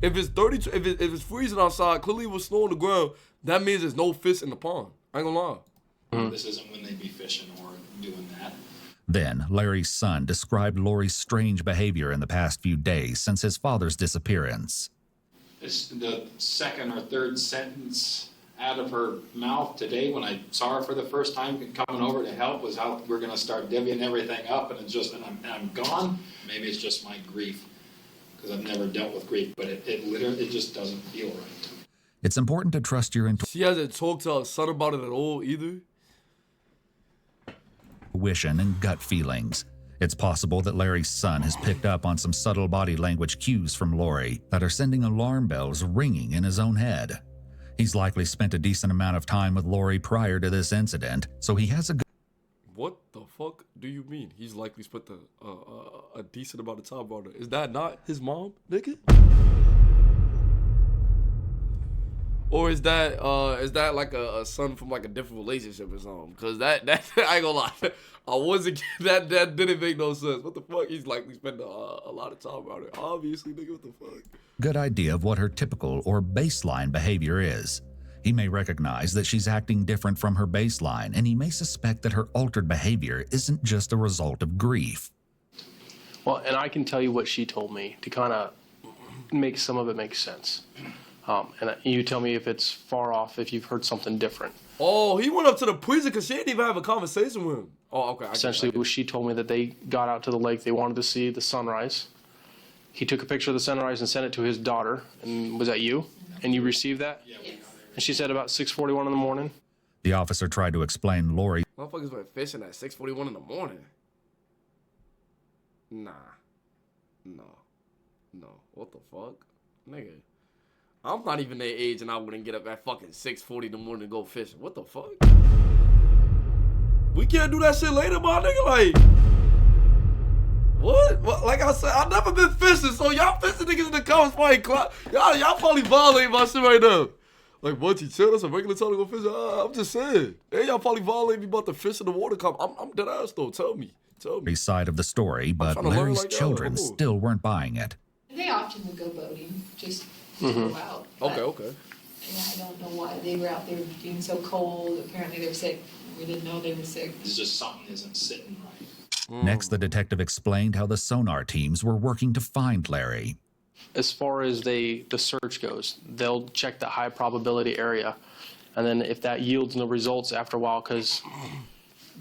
If it's 32, if it's freezing outside, clearly with snow on the ground, that means there's no fish in the pond. I ain't gonna lie. This isn't when they'd be fishing or doing that. Then, Larry's son described Lori's strange behavior in the past few days since his father's disappearance. It's the second or third sentence out of her mouth today when I saw her for the first time coming over to help was how we're going to start divvying everything up, and I'm gone. Maybe it's just my grief because I've never dealt with grief, but it literally just doesn't feel right. It's important to trust your She hasn't talked to her son about it at all either. intuition and gut feelings. It's possible that Larry's son has picked up on some subtle body language cues from Lori that are sending alarm bells ringing in his own head. He's likely spent a decent amount of time with Lori prior to this incident, so he has a good... What the fuck do you mean? He's likely spent a decent amount of time on her. Is that not his mom, nigga? Or is that like a son from like a different relationship or something? Cause that I ain't gonna lie, I wasn't that didn't make no sense. What the fuck? He's likely spent a lot of time on her. Obviously, nigga, what the fuck? good idea of what her typical or baseline behavior is. He may recognize that she's acting different from her baseline, and he may suspect that her altered behavior isn't just a result of grief. Well, and I can tell you what she told me to kind of make some of it make sense. And you tell me if it's far off, if you've heard something different. Oh, he went up to the prison because she didn't even have a conversation with him. Oh, okay. Essentially, she told me that they got out to the lake. They wanted to see the sunrise. He took a picture of the sunrise and sent it to his daughter. And was that you? And you received that? Yeah. And she said about 6:41 in the morning. The officer tried to explain Lori. Motherfuckers went fishing at 6:41 in the morning. Nah. No. What the fuck? Nigga. I'm not even their age and I wouldn't get up at fucking 6:40 in the morning to go fishing. What the fuck? We can't do that shit later, my nigga. Like, what? Like I said, I've never been fishing, so y'all fishing niggas in the comments probably y'all probably violating my shit right now. Like, what, you chill? That's a regular time to go fishing? I'm just saying. Hey, y'all probably violating me about the fish in the water cup. I'm dead ass though. Tell me. Side of the story, but Larry's like children still weren't buying it. They often would go boating, just to go out. Okay. And I don't know why they were out there being so cold. Apparently they were sick. We didn't know they were sick. It's just something isn't sitting right. Next, the detective explained how the sonar teams were working to find Larry. As far as the search goes, they'll check the high probability area. And then if that yields no results after a while, because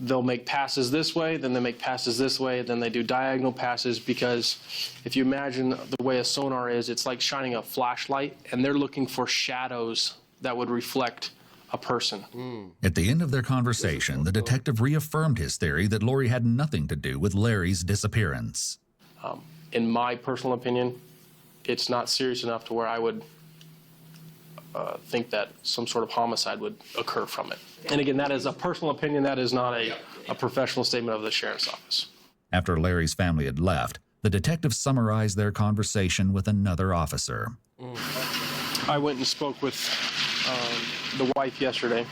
they'll make passes this way, then they make passes this way, then they do diagonal passes, because if you imagine the way a sonar is, it's like shining a flashlight, and they're looking for shadows that would reflect a person. At the end of their conversation, the detective reaffirmed his theory that Lori had nothing to do with Larry's disappearance. In my personal opinion, it's not serious enough to where I would think that some sort of homicide would occur from it. And again, that is a personal opinion. That is not a professional statement of the sheriff's office. After Larry's family had left, the detective summarized their conversation with another officer. I went and spoke with the wife yesterday,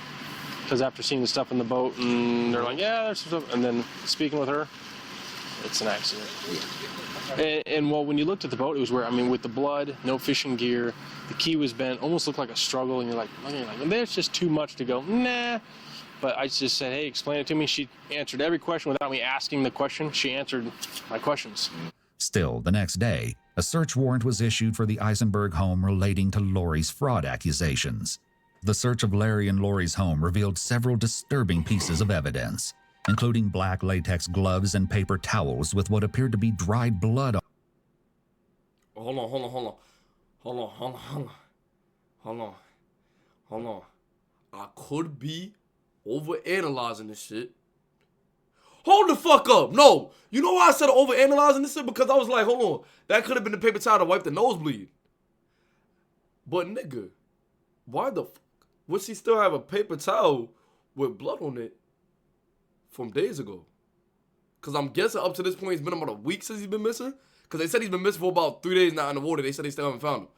because after seeing the stuff in the boat, and they're like, yeah, there's some stuff, and then speaking with her, it's an accident. And well, when you looked at the boat, it was where, I mean, with the blood, no fishing gear, the key was bent, almost looked like a struggle, and you're like, there's just too much to go, nah. But I just said, hey, explain it to me. She answered every question without me asking the question. She answered my questions. Still, the next day, a search warrant was issued for the Eisenberg home relating to Lori's fraud accusations. The search of Larry and Lori's home revealed several disturbing pieces of evidence. including black latex gloves and paper towels with what appeared to be dried blood on. Hold on. I could be overanalyzing this shit. Hold the fuck up. No. You know why I said overanalyzing this shit? Because I was like, hold on. That could have been the paper towel to wipe the nosebleed. But nigga, why the fuck would she still have a paper towel with blood on it from days ago? Because I'm guessing up to this point, it's been about a week since he's been missing. Because they said he's been missing for about 3 days now in the water. They said they still haven't found him.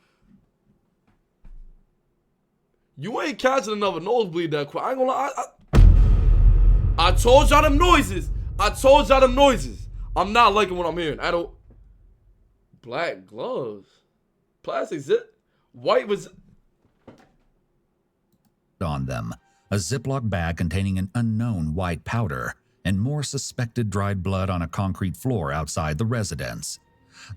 You ain't catching another nosebleed that quick. I ain't gonna lie. I told y'all them noises. I'm not liking what I'm hearing. I don't. Black gloves. Plastic zip. White was. On them, a Ziploc bag containing an unknown white powder, and more suspected dried blood on a concrete floor outside the residence.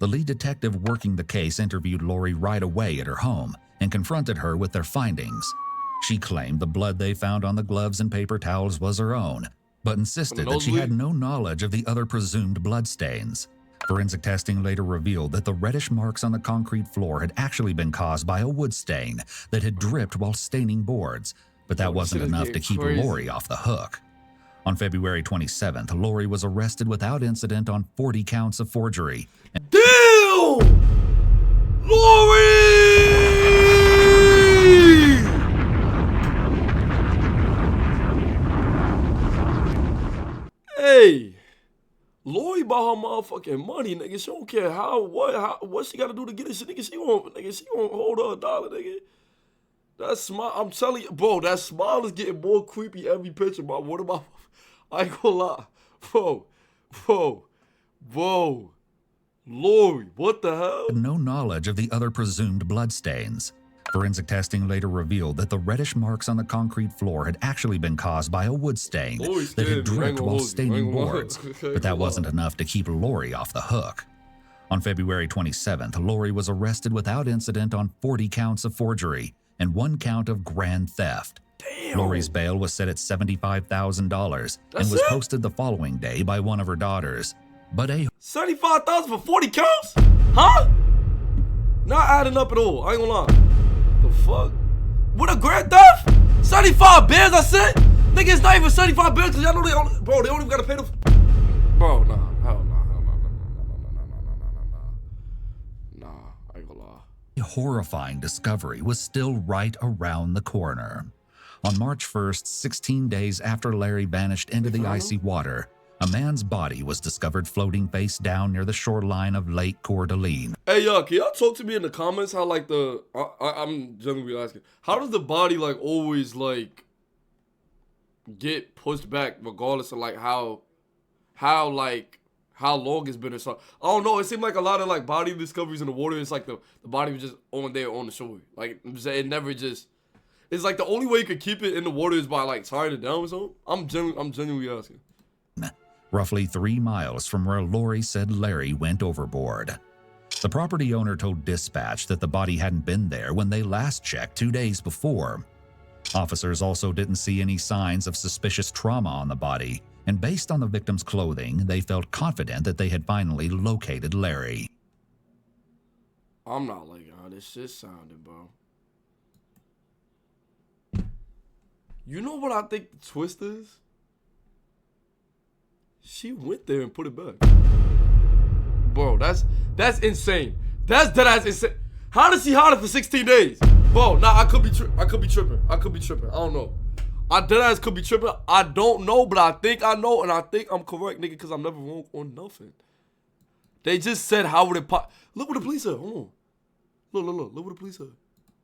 The lead detective working the case interviewed Lori right away at her home and confronted her with their findings. She claimed the blood they found on the gloves and paper towels was her own, but insisted that she had no knowledge of the other presumed bloodstains. Forensic testing later revealed that the reddish marks on the concrete floor had actually been caused by a wood stain that had dripped while staining boards, but that wasn't enough to keep Lori off the hook. On February 27th, Lori was arrested without incident on 40 counts of forgery. Damn! Lori! Hey! Lori about her motherfucking money, nigga. She don't care what she gotta do to get this shit, nigga. She won't hold her $1, nigga. That smile, I'm telling you, bro, that smile is getting more creepy every picture, bro. What about, I ain't gonna lie. Bro. Lori, what the hell? No knowledge of the other presumed bloodstains. Forensic testing later revealed that the reddish marks on the concrete floor had actually been caused by a wood stain that had dripped while staining boards, but that wasn't enough to keep Lori off the hook. On February 27th, Lori was arrested without incident on 40 counts of forgery and 1 count of grand theft. Damn. Lori's bail was set at $75,000 and was posted the following day by one of her daughters. But $75,000 for 40 counts? Huh? Not adding up at all. I ain't gonna lie. The fuck? What a grand theft? 75 bands, I said? Nigga, it's not even 75 bands because y'all know they don't even gotta pay the. Bro, nah. Hell nah. Nah, I ain't gonna lie. a horrifying discovery was still right around the corner. On March 1st, 16 days after Larry vanished into the icy water, a man's body was discovered floating face down near the shoreline of Lake Coeur d'Alene. Hey, can y'all talk to me in the comments how, like, I'm genuinely asking, how does the body, like, always, like, get pushed back regardless of, like, how long it's been or something? I don't know. It seemed like a lot of, like, body discoveries in the water, it's like the body was just on there on the shore. Like, it never just... It's like the only way you could keep it in the water is by, like, tying it down or something. I'm genuinely asking. Roughly 3 miles from where Lori said Larry went overboard. The property owner told dispatch that the body hadn't been there when they last checked 2 days before. Officers also didn't see any signs of suspicious trauma on the body, and based on the victim's clothing, they felt confident that they had finally located Larry. I'm not liking how this shit sounded, bro. You know what I think the twist is? She went there and put it back. Bro, that's insane. That's deadass insane. How does she hide it for 16 days? Bro, nah, I could be tripping. I don't know. I deadass could be tripping. I don't know, but I think I know, and I think I'm correct, nigga, because I'm never wrong on nothing. They just said, how would it pop? Look what the police said. Hold on. Look what the police said.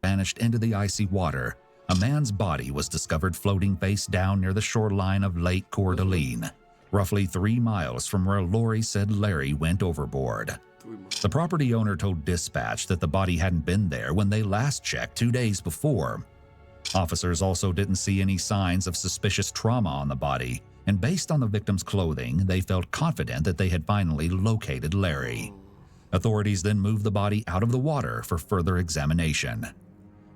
Vanished into the icy water. A man's body was discovered floating face down near the shoreline of Lake Coeur d'Alene, roughly 3 miles from where Lori said Larry went overboard. The property owner told dispatch that the body hadn't been there when they last checked 2 days before. Officers also didn't see any signs of suspicious trauma on the body, and based on the victim's clothing, they felt confident that they had finally located Larry. Authorities then moved the body out of the water for further examination.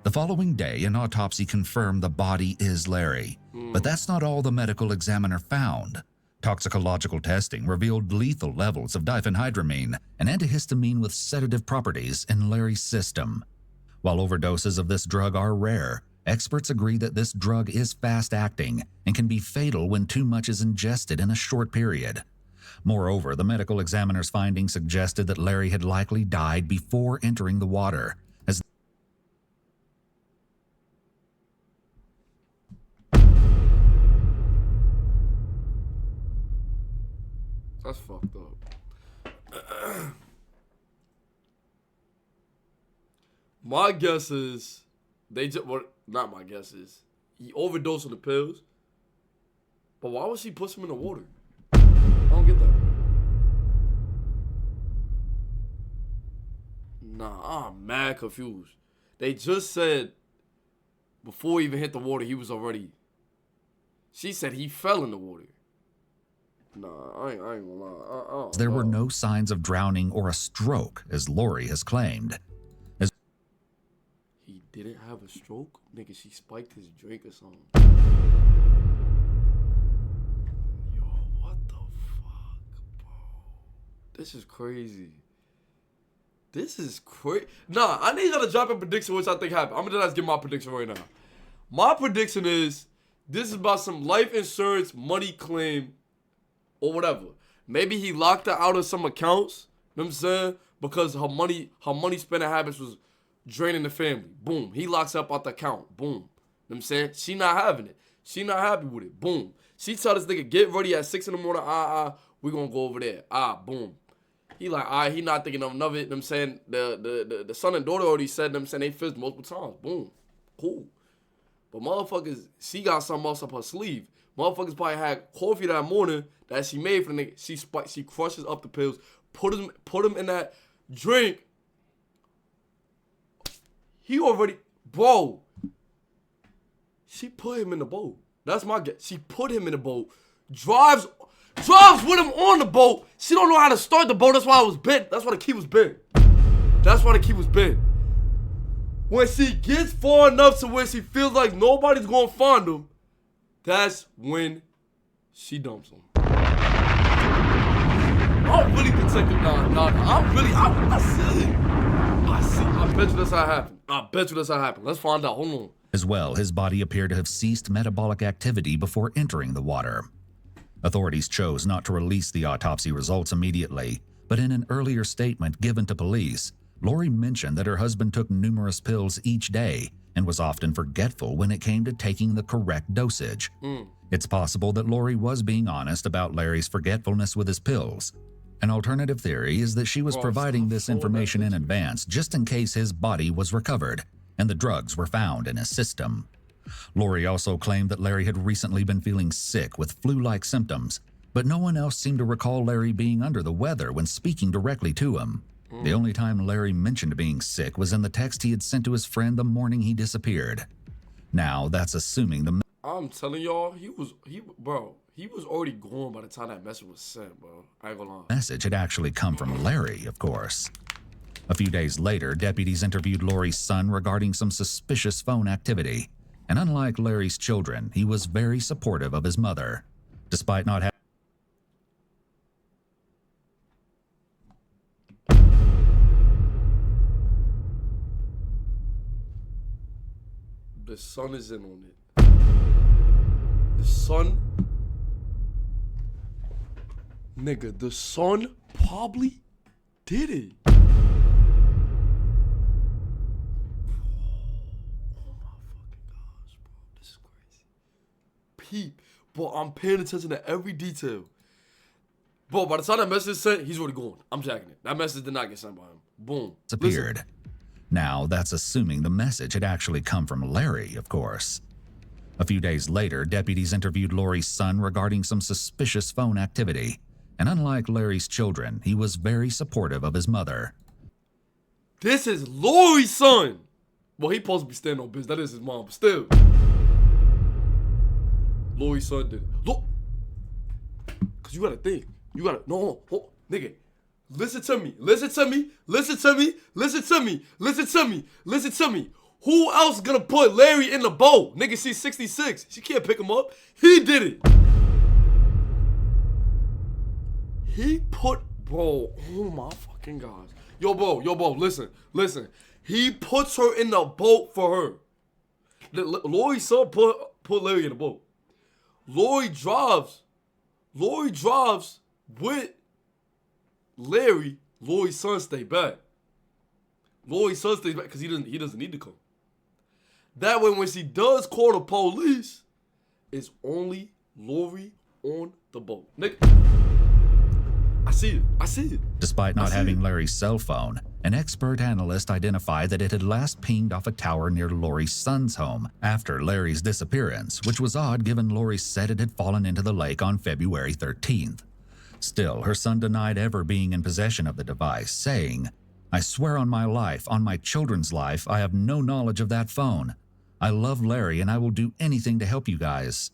The following day, an autopsy confirmed the body is Larry, but that's not all the medical examiner found. Toxicological testing revealed lethal levels of diphenhydramine, an antihistamine with sedative properties, in Larry's system. While overdoses of this drug are rare, experts agree that this drug is fast-acting and can be fatal when too much is ingested in a short period. Moreover, the medical examiner's findings suggested that Larry had likely died before entering the water, as That's fucked up. My guess is they just, well, not my guess is he overdosed on the pills. But why would she push him in the water? I don't get that. Nah, I'm mad confused. They just said before he even hit the water, he was already. She said he fell in the water. Nah, I ain't gonna lie. there were no signs of drowning or a stroke, as Lori has claimed. He didn't have a stroke? Nigga, she spiked his drink or something. Yo, what the fuck, bro? This is crazy. This is crazy. Nah, I need y'all to drop a prediction which I think happened. I'm gonna just give my prediction right now. My prediction is this is about some life insurance money claim or whatever. Maybe he locked her out of some accounts, you know what I'm saying? Because her money spending habits was draining the family. Boom. He locks up out the account. Boom. You know what I'm saying? She not having it. She not happy with it. Boom. She tell this nigga, get ready at 6 in the morning. We gonna go over there. Boom. He like, he not thinking of it. You know what I'm saying? The son and daughter already said, you know what I'm saying, they fizzed multiple times. Boom. Cool. But motherfuckers, she got something else up her sleeve. Motherfuckers probably had coffee that morning that she made for the nigga. She crushes up the pills, put him in that drink. He already, bro. She put him in the boat. That's my guess. She put him in the boat. Drives with him on the boat. She don't know how to start the boat. That's why it was bent. That's why the key was bent. That's why the key was bent. When she gets far enough to where she feels like nobody's gonna find him, that's when she dumps him. I'm really protective. I see. I bet you that's how it happened. Let's find out. Hold on. As well, his body appeared to have ceased metabolic activity before entering the water. Authorities chose not to release the autopsy results immediately, but in an earlier statement given to police, Lori mentioned that her husband took numerous pills each day and was often forgetful when it came to taking the correct dosage. It's possible that Lori was being honest about Larry's forgetfulness with his pills. An alternative theory is that she was providing this information in advance just in case his body was recovered and the drugs were found in his system. Lori also claimed that Larry had recently been feeling sick with flu-like symptoms, but no one else seemed to recall Larry being under the weather when speaking directly to him. The only time Larry mentioned being sick was in the text he had sent to his friend the morning he disappeared. Now, that's assuming the... I'm telling y'all, he was already gone by the time that message was sent, bro. I ain't gonna lie. message had actually come from Larry, of course. A few days later, deputies interviewed Lori's son regarding some suspicious phone activity. And unlike Larry's children, he was very supportive of his mother. Despite not having... The son is in on it. The son, nigga, the son probably did it. Oh my fucking gosh, bro, this is crazy. Peep, bro, I'm paying attention to every detail. Bro, by the time that message is sent, he's already gone. I'm jacking it. That message did not get sent by him. Boom. Disappeared. Now, that's assuming the message had actually come from Larry, of course. A few days later, deputies interviewed Lori's son regarding some suspicious phone activity. And unlike Larry's children, he was very supportive of his mother. This is Lori's son. Well, he supposed to be standing on business. That is his mom, but still. Lori's son did it. Look. Because you got to think. You got to, no, nigga. Listen to me. Who else gonna put Larry in the boat? Nigga, she's 66. She can't pick him up. He did it. He put, bro, oh my fucking gosh. Yo, bro, listen. He puts her in the boat for her. Lori's son put Larry in the boat. Lori drives with Larry. Lori's son stay back. Lori's son stays back because he doesn't need to come. That way, when she does call the police, it's only Lori on the boat. Nigga, I see it. Despite not having Larry's cell phone, an expert analyst identified that it had last pinged off a tower near Lori's son's home after Larry's disappearance, which was odd given Lori said it had fallen into the lake on February 13th. Still, her son denied ever being in possession of the device, saying, "I swear on my life, on my children's life, I have no knowledge of that phone. I love Larry and I will do anything to help you guys."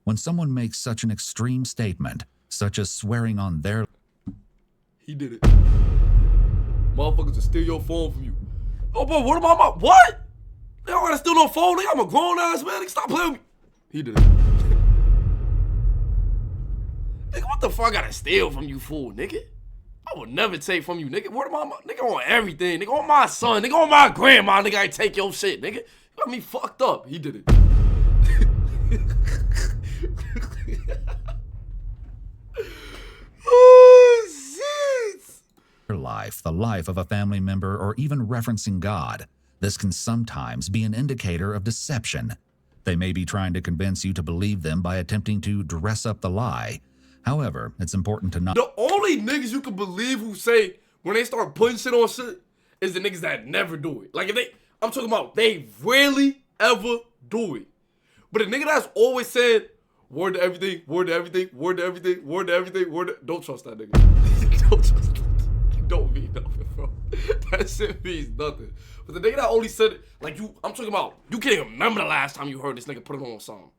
When someone makes such an extreme statement, such as swearing on their... He did it. Motherfuckers will steal your phone from you. Oh, bro, what am I? What? They don't gotta steal no phone. I'm a grown ass man. Nigga, stop playing with me. He did it. Nigga, what the fuck I gotta steal from you, fool, nigga? I would never take from you, nigga. What am I? Nigga, on everything. Nigga, on my son. Nigga, on my grandma. Nigga, I take your shit, nigga. You got me fucked up. He did it. Oh, shit. life, the life of a family member, or even referencing God. This can sometimes be an indicator of deception. They may be trying to convince you to believe them by attempting to dress up the lie. However, it's important to not... The only niggas you can believe who say when they start putting shit on shit is the niggas that never do it. Like, if they... I'm talking about they rarely ever do it. But a nigga that's always said, word to everything, word to everything, word to everything, word to everything, word to... Don't trust that nigga. Don't trust that. Don't mean nothing, bro. That shit means nothing. But the nigga that only said it, like you... I'm talking about, you can't even remember the last time you heard this nigga put it on a song.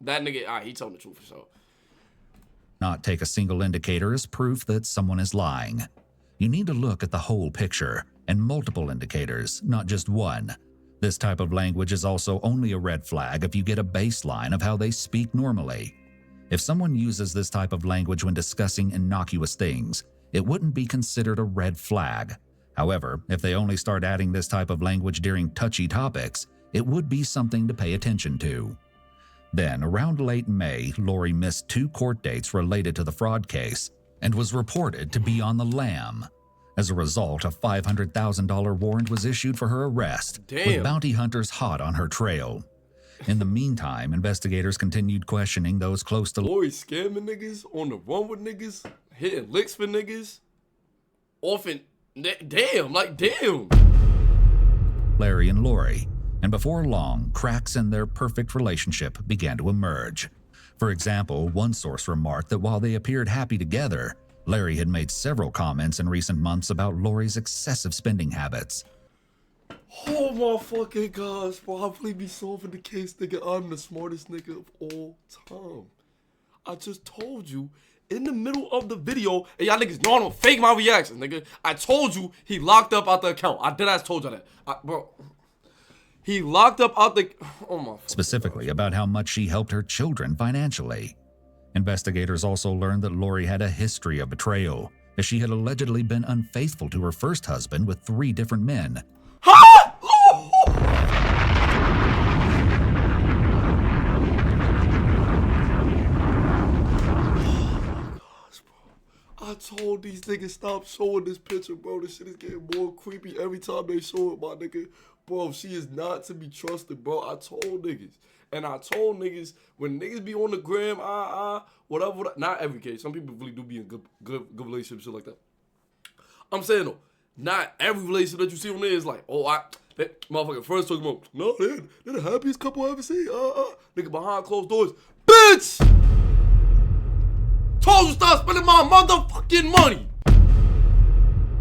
That nigga, alright, he telling the truth for sure. Not take a single indicator as proof that someone is lying. You need to look at the whole picture and multiple indicators, not just one. This type of language is also only a red flag if you get a baseline of how they speak normally. If someone uses this type of language when discussing innocuous things, it wouldn't be considered a red flag. However, if they only start adding this type of language during touchy topics, it would be something to pay attention to. Then, around late May, Lori missed 2 court dates related to the fraud case and was reported to be on the lam. As a result, a $500,000 warrant was issued for her arrest, with bounty hunters hot on her trail. In the meantime, investigators continued questioning those close to Lori scamming niggas, on the run with niggas, hitting licks for niggas, often, damn. Larry and Lori. And before long, cracks in their perfect relationship began to emerge. For example, one source remarked that while they appeared happy together, Larry had made several comments in recent months about Lori's excessive spending habits. Oh my fucking gosh, bro, I really be solving the case, nigga. I'm the smartest nigga of all time. I just told you in the middle of the video, and y'all niggas know I don't fake my reactions, nigga. I told you he locked up out the account. I deadass told you that. Bro. He locked up out the... Oh my... Specifically about how much she helped her children financially. Investigators also learned that Lori had a history of betrayal, as she had allegedly been unfaithful to her first husband with 3 different men. Huh? I told these niggas stop showing this picture, bro. This shit is getting more creepy every time they show it, my nigga. Bro, she is not to be trusted, bro. I told niggas. And I told niggas, when niggas be on the gram, whatever. Not every case. Some people really do be in good relationships, shit like that. I'm saying, though, not every relationship that you see on there is like, oh, that motherfucking friends talking about, no, they're the happiest couple I ever seen. Nigga behind closed doors. Bitch! Told you stop spending my motherfucking money.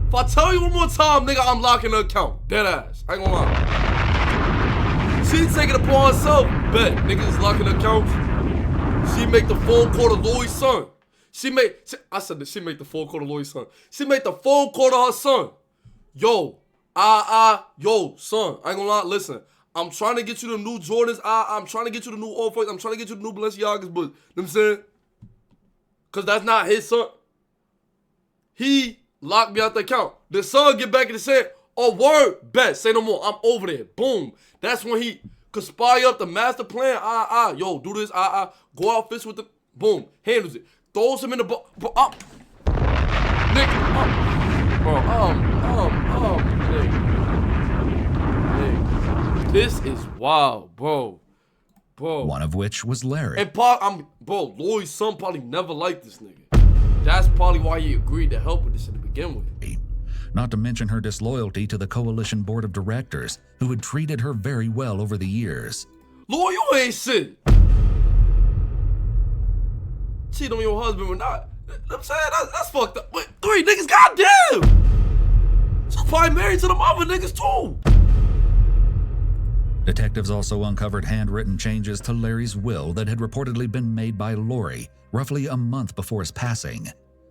If I tell you one more time, nigga, I'm locking the account. Dead ass. I ain't gonna lie. She take it upon herself. Bet. Niggas is locking the account. She make the phone call to Lori's son. I said that she make the phone call to Lori's son. She make the phone call to her son. Yo, yo, son. I ain't gonna lie. Listen, I'm trying to get you the new Jordans. I'm trying to get you the new All-Whites. I'm trying to get you the new Balenciagas, but, you know what I'm saying? Cause that's not his son. He locked me out the account. The son get back and said, oh, word, bet, say no more. I'm over there. Boom. That's when he conspire up the master plan. Yo, do this. Go out fish with the, boom, handles it. Throws him in the boat. Nigga, nigga. This is wild, bro. One of which was Larry. And Lori's son probably never liked this nigga. That's probably why he agreed to help with this to begin with. Not to mention her disloyalty to the coalition board of directors, who had treated her very well over the years. Lori, you ain't shit. Cheat on your husband or not. I'm saying that's fucked up. Wait, 3 niggas, goddamn. She's probably married to the other niggas too. Detectives also uncovered handwritten changes to Larry's will that had reportedly been made by Lori roughly a month before his passing.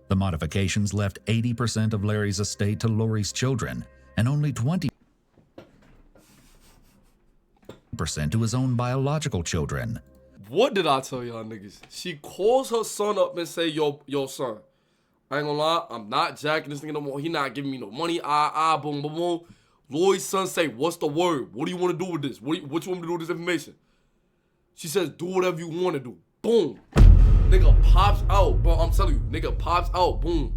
The modifications left 80% of Larry's estate to Lori's children and only 20% to his own biological children. What did I tell y'all niggas? She calls her son up and say, yo son, I ain't gonna lie, I'm not jacking this nigga no more. He not giving me no money. Boom, boom, boom. Lori's son say, what's the word? What do you want to do with this? What you want me to do with this information? She says, do whatever you want to do. Boom. Nigga pops out, bro. I'm telling you, nigga pops out. Boom.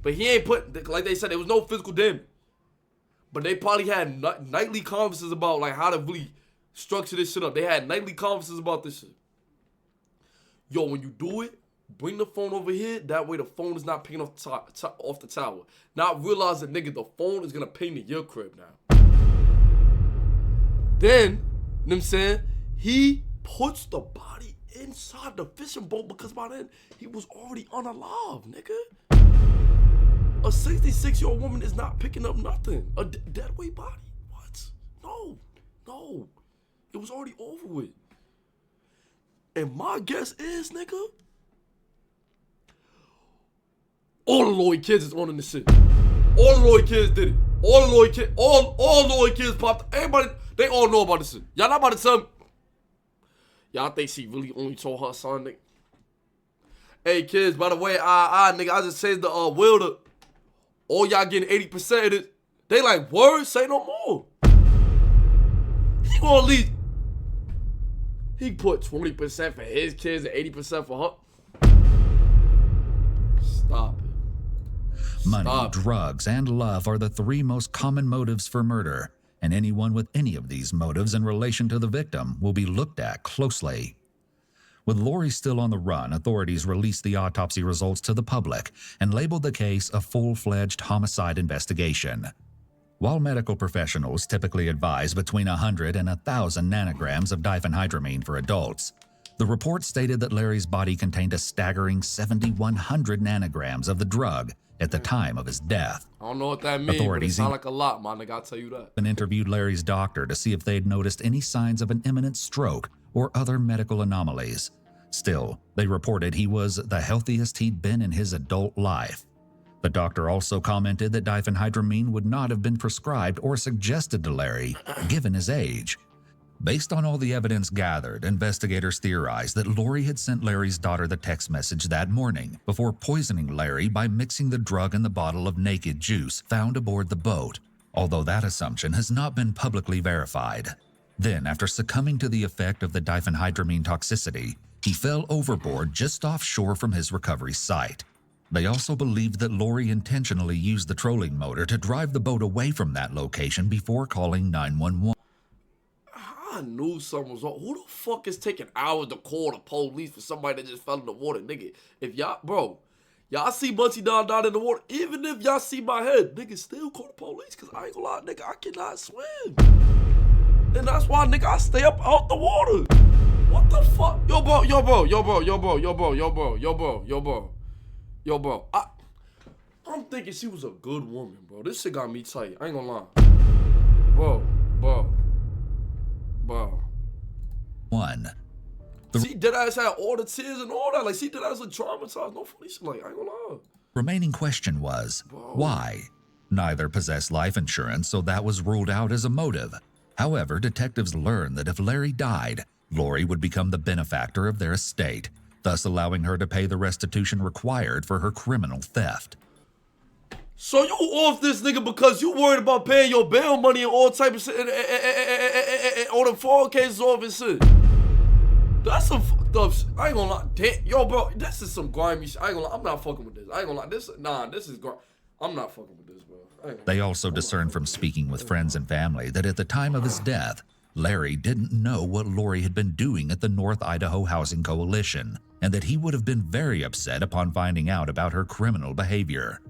But he ain't put, like they said, there was no physical damage. But they probably had nightly conversations about like how to really structure this shit up. They had nightly conversations about this shit. Yo, when you do it, bring the phone over here. That way the phone is not picking off the tower. Not realize that, nigga, the phone is going to ping to your crib now. Then, you know what I'm saying? He puts the body inside the fishing boat because by then he was already unalive, nigga. A 66-year-old woman is not picking up nothing. A dead weight body? What? No. It was already over with. And my guess is, nigga, all the Lloyd kids is on in this shit. All the Lloyd kids did it. All the Lloyd kids popped. Everybody, they all know about this shit. Y'all not about to tell me. Y'all think she really only told her son, nigga? Hey, kids, by the way, nigga, I just changed the will to all y'all getting 80% of it. They like, word, say no more. He gonna leave. He put 20% for his kids and 80% for her. Stop it. Money, drugs, and love are the 3 most common motives for murder, and anyone with any of these motives in relation to the victim will be looked at closely. With Lori still on the run, authorities released the autopsy results to the public and labeled the case a full-fledged homicide investigation. While medical professionals typically advise between 100 and 1,000 nanograms of diphenhydramine for adults, the report stated that Larry's body contained a staggering 7,100 nanograms of the drug at the time of his death. I don't know what that means, but it sounds like a lot, my nigga, I'll tell you that. And interviewed Larry's doctor to see if they'd noticed any signs of an imminent stroke or other medical anomalies. Still, they reported he was the healthiest he'd been in his adult life. The doctor also commented that diphenhydramine would not have been prescribed or suggested to Larry, given his age. Based on all the evidence gathered, investigators theorized that Lori had sent Larry's daughter the text message that morning before poisoning Larry by mixing the drug in the bottle of naked juice found aboard the boat, although that assumption has not been publicly verified. Then, after succumbing to the effect of the diphenhydramine toxicity, he fell overboard just offshore from his recovery site. They also believed that Lori intentionally used the trolling motor to drive the boat away from that location before calling 911. I knew something was wrong. Who the fuck is taking hours to call the police for somebody that just fell in the water, nigga? If y'all see Muncie down in the water, even if y'all see my head, nigga, still call the police, because I ain't gonna lie, nigga, I cannot swim. And that's why, nigga, I stay up out the water. What the fuck? Yo, bro. I'm thinking she was a good woman, bro. This shit got me tight. I ain't gonna lie. Bro. She dead ass had all the tears and all that. Like, she dead ass was traumatized. No funny shit. Like, I ain't gonna lie. Remaining question was, why? Neither possessed life insurance, so that was ruled out as a motive. However, detectives learned that if Larry died, Lori would become the benefactor of their estate, thus allowing her to pay the restitution required for her criminal theft. So you off this nigga because you worried about paying your bail money and all type of shit and all the phone cases off and shit. That's some fucked up shit. I ain't gonna lie. Damn, yo, bro, this is some grimy shit. I ain't gonna lie. I'm not fucking with this. I ain't gonna lie. This is grimy. I'm not fucking with this, bro. They also discerned from speaking with friends and family that at the time of his death, Larry didn't know what Lori had been doing at the North Idaho Housing Coalition, and that he would have been very upset upon finding out about her criminal behavior.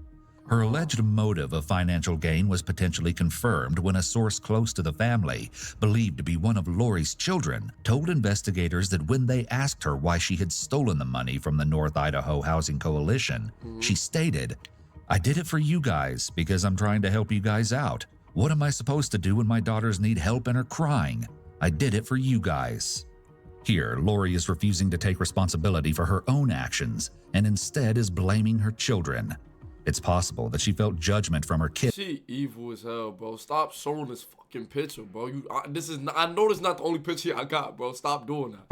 Her alleged motive of financial gain was potentially confirmed when a source close to the family, believed to be one of Lori's children, told investigators that when they asked her why she had stolen the money from the North Idaho Housing Coalition, she stated, "I did it for you guys because I'm trying to help you guys out. What am I supposed to do when my daughters need help and are crying? I did it for you guys." Here, Lori is refusing to take responsibility for her own actions and instead is blaming her children. It's possible that she felt judgment from her kids. She evil as hell, bro. Stop showing this fucking picture, bro. I know this is not the only picture I got, bro. Stop doing that.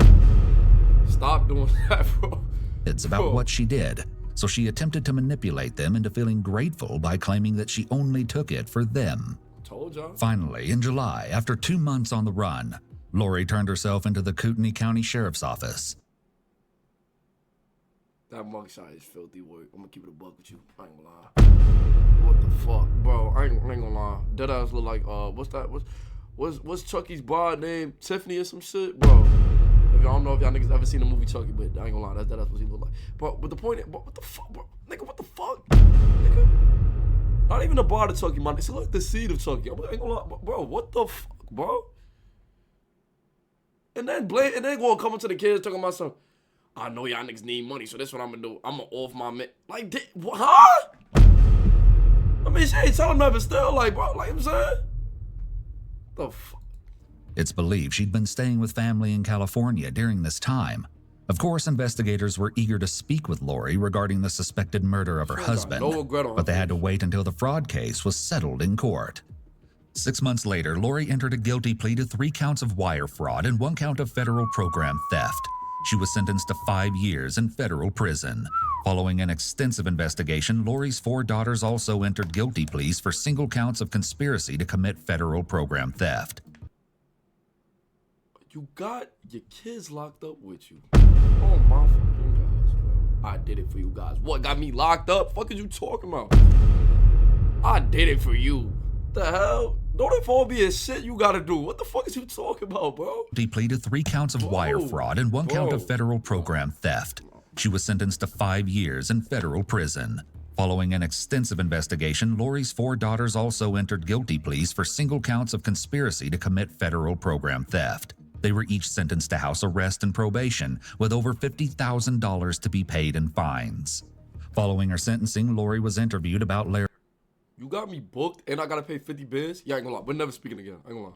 Stop doing that, bro. It's about what she did, so she attempted to manipulate them into feeling grateful by claiming that she only took it for them. Told y'all. Finally, in July, after 2 months on the run, Lori turned herself into the Kootenai County Sheriff's Office. That mugshot is filthy work. I'm gonna keep it a buck with you. I ain't gonna lie. What the fuck, bro? I ain't gonna lie. That ass look like what's that? What's Chucky's broad name? Tiffany or some shit, bro. If y'all don't know if y'all niggas ever seen the movie Chucky, but I ain't gonna lie. That's what he look like. But the point is, what the fuck, bro? Nigga, what the fuck, nigga? Not even the broad of Chucky, man. It's like the seed of Chucky. I ain't gonna lie, bro. What the fuck, bro? And then gonna come into the kids talking about some. I know y'all niggas need money, so that's what I'm gonna do. I'm gonna off my man. Like, huh? I mean, she ain't telling nothing still, like, bro, like I'm saying. The fuck? It's believed she'd been staying with family in California during this time. Of course, investigators were eager to speak with Lori regarding the suspected murder of her husband, but they had to wait until the fraud case was settled in court. 6 months later, Lori entered a guilty plea to 3 counts of wire fraud and 1 count of federal program theft. She was sentenced to 5 years in federal prison. Following an extensive investigation, Lori's 4 daughters also entered guilty pleas for single counts of conspiracy to commit federal program theft. You got your kids locked up with you. Oh my fucking gosh, bro. I did it for you guys. What got me locked up? Fuck is you talking about? I did it for you. The hell? Don't it all be a shit you gotta do. What the fuck is you talking about, bro? She pleaded 3 counts of wire fraud and 1 count of federal program theft. She was sentenced to 5 years in federal prison. Following an extensive investigation, Lori's 4 daughters also entered guilty pleas for single counts of conspiracy to commit federal program theft. They were each sentenced to house arrest and probation, with over $50,000 to be paid in fines. Following her sentencing, Lori was interviewed about Larry. You got me booked and I gotta pay 50 bands? Yeah, I ain't gonna lie. We're never speaking again. I ain't gonna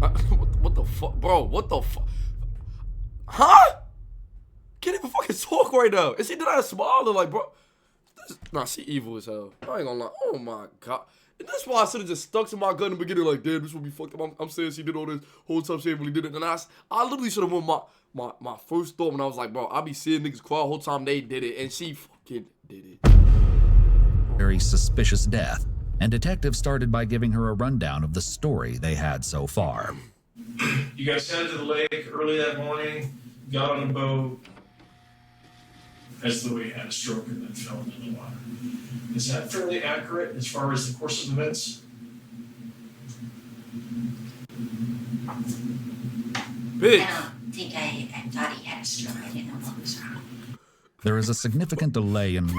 lie. What the fuck? Bro, what the fuck? Huh? Can't even fucking talk right now. And she did that smile like, bro. Nah, she evil as hell. I ain't gonna lie. Oh my God. And that's why I should have just stuck to my gun in the beginning like, damn, this would be fucked up. I'm saying she did all this whole time she ain't really did it. And I literally should have went my first thought when I was like, bro, I be seeing niggas cry the whole time they did it. And she fucking did it. Very suspicious death, and detectives started by giving her a rundown of the story they had so far. You guys headed to the lake early that morning, got on a boat. As Louis had a stroke and then fell into the water. Is that fairly accurate as far as the course of events? Bitch. I don't think I thought he had a stroke. I didn't know what was wrong. There is a significant delay in...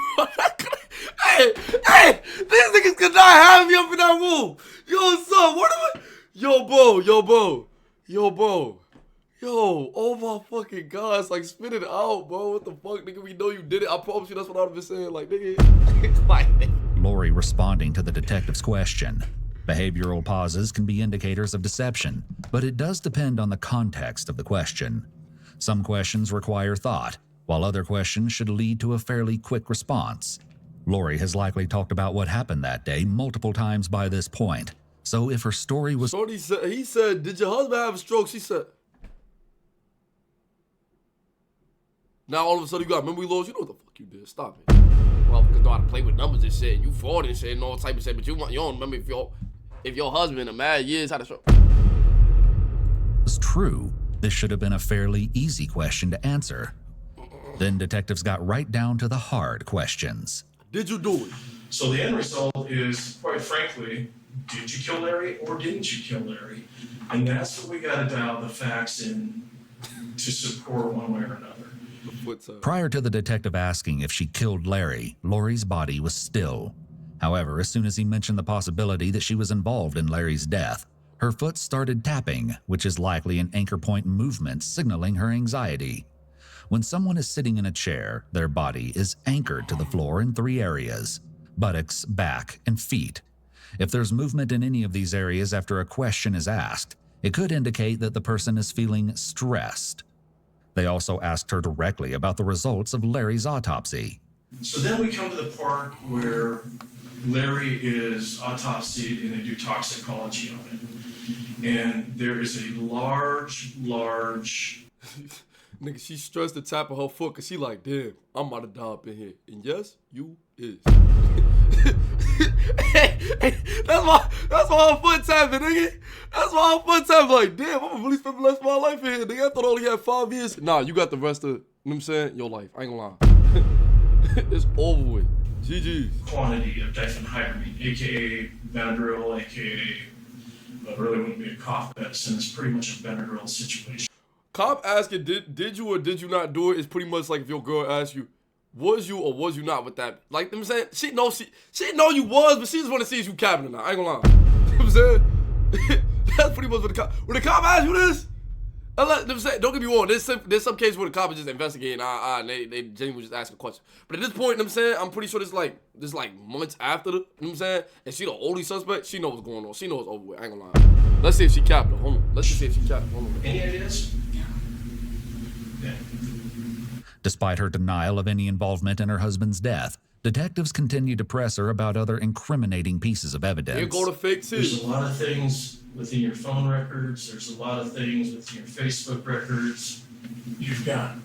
Hey, these niggas could not have me up in that room. Yo, son, what am I? Yo, bro. Yo, oh my fucking God, it's like spit it out, bro. What the fuck, nigga? We know you did it. I promise you that's what I would have been saying. Like, nigga. Lori responding to the detective's question. Behavioral pauses can be indicators of deception, but it does depend on the context of the question. Some questions require thought, while other questions should lead to a fairly quick response. Lori has likely talked about what happened that day multiple times by this point, so if her story was... He said, did your husband have a stroke? She said... Now all of a sudden you got memory loss. You know what the fuck you did. Stop it. motherfuckers know how to play with numbers and shit. You 40 and shit and all type of shit, but you don't remember if your husband in mad years had a stroke. Was true, this should have been a fairly easy question to answer. Then detectives got right down to the hard questions. Did you do it? So the end result is, quite frankly, did you kill Larry or didn't you kill Larry? And that's what we got to dial the facts in to support one way or another. Prior to the detective asking if she killed Larry, Lori's body was still. However, as soon as he mentioned the possibility that she was involved in Larry's death, her foot started tapping, which is likely an anchor point movement signaling her anxiety. When someone is sitting in a chair, their body is anchored to the floor in 3 areas: buttocks, back, and feet. If there's movement in any of these areas after a question is asked, it could indicate that the person is feeling stressed. They also asked her directly about the results of Larry's autopsy. So then we come to the part where Larry is autopsied and they do toxicology on it. And there is a large Nigga, she stressed the tap of her foot because she like, damn, I'm about to die up in here. And yes, you is. Hey, that's why her foot tapping, nigga. That's why her foot tapping. Like, damn, I'm gonna really spend the rest of my life in here. Nigga, I thought I only had 5 years. Nah, you got the rest of, you know what I'm saying, your life. I ain't gonna lie. It's over with. GG's. quantity of diphenhydramine, aka Benadryl, aka, but really wouldn't be a cough medicine. It's pretty much a Benadryl situation. Cop asking, did you or did you not do it? It's pretty much like if your girl asks you, was you or was you not with that? Like them saying, she know you was, but she just want to see if you capping or not. I ain't gonna lie. You know what I'm saying? That's pretty much what the cop. When the cop asks you this, them say, don't get me wrong. There's some cases where the cop is just investigating. And they genuinely just asking a question. But at this point, you know what I'm saying, I'm pretty sure this like months after the, you know what I'm saying, and she the only suspect. She knows what's going on. She knows it's over with. I ain't gonna lie. Let's see if she capped her. Hold on. Let's just see if she capped her. Hold on. Any ideas? Yeah. Despite her denial of any involvement in her husband's death, detectives continued to press her about other incriminating pieces of evidence. Here go the fake too. There's a lot of things within your phone records. There's a lot of things within your Facebook records. You've got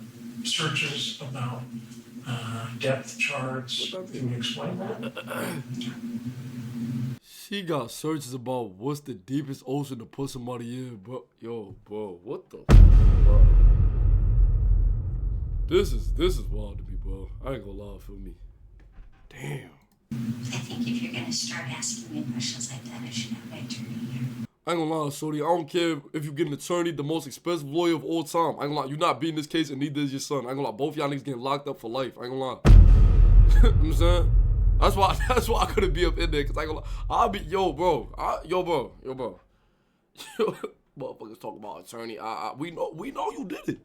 searches about depth charts. Can you explain that? She got searches about what's the deepest ocean to put somebody in, bro. Yo, bro, what the bro? This is wild to me, bro. I ain't gonna lie, for me. Damn. I think if you're gonna start asking me questions like that, I should have my attorney here. I ain't gonna lie, Shorty. I don't care if you get an attorney, the most expensive lawyer of all time. I ain't gonna lie, you're not beating this case and neither is your son. I ain't gonna lie, both y'all niggas getting locked up for life. I ain't gonna lie. You know what I'm saying? That's why I couldn't be up in there, cause I ain't gonna lie. I'll be, yo, bro. Motherfuckers talk about attorney. We know you did it.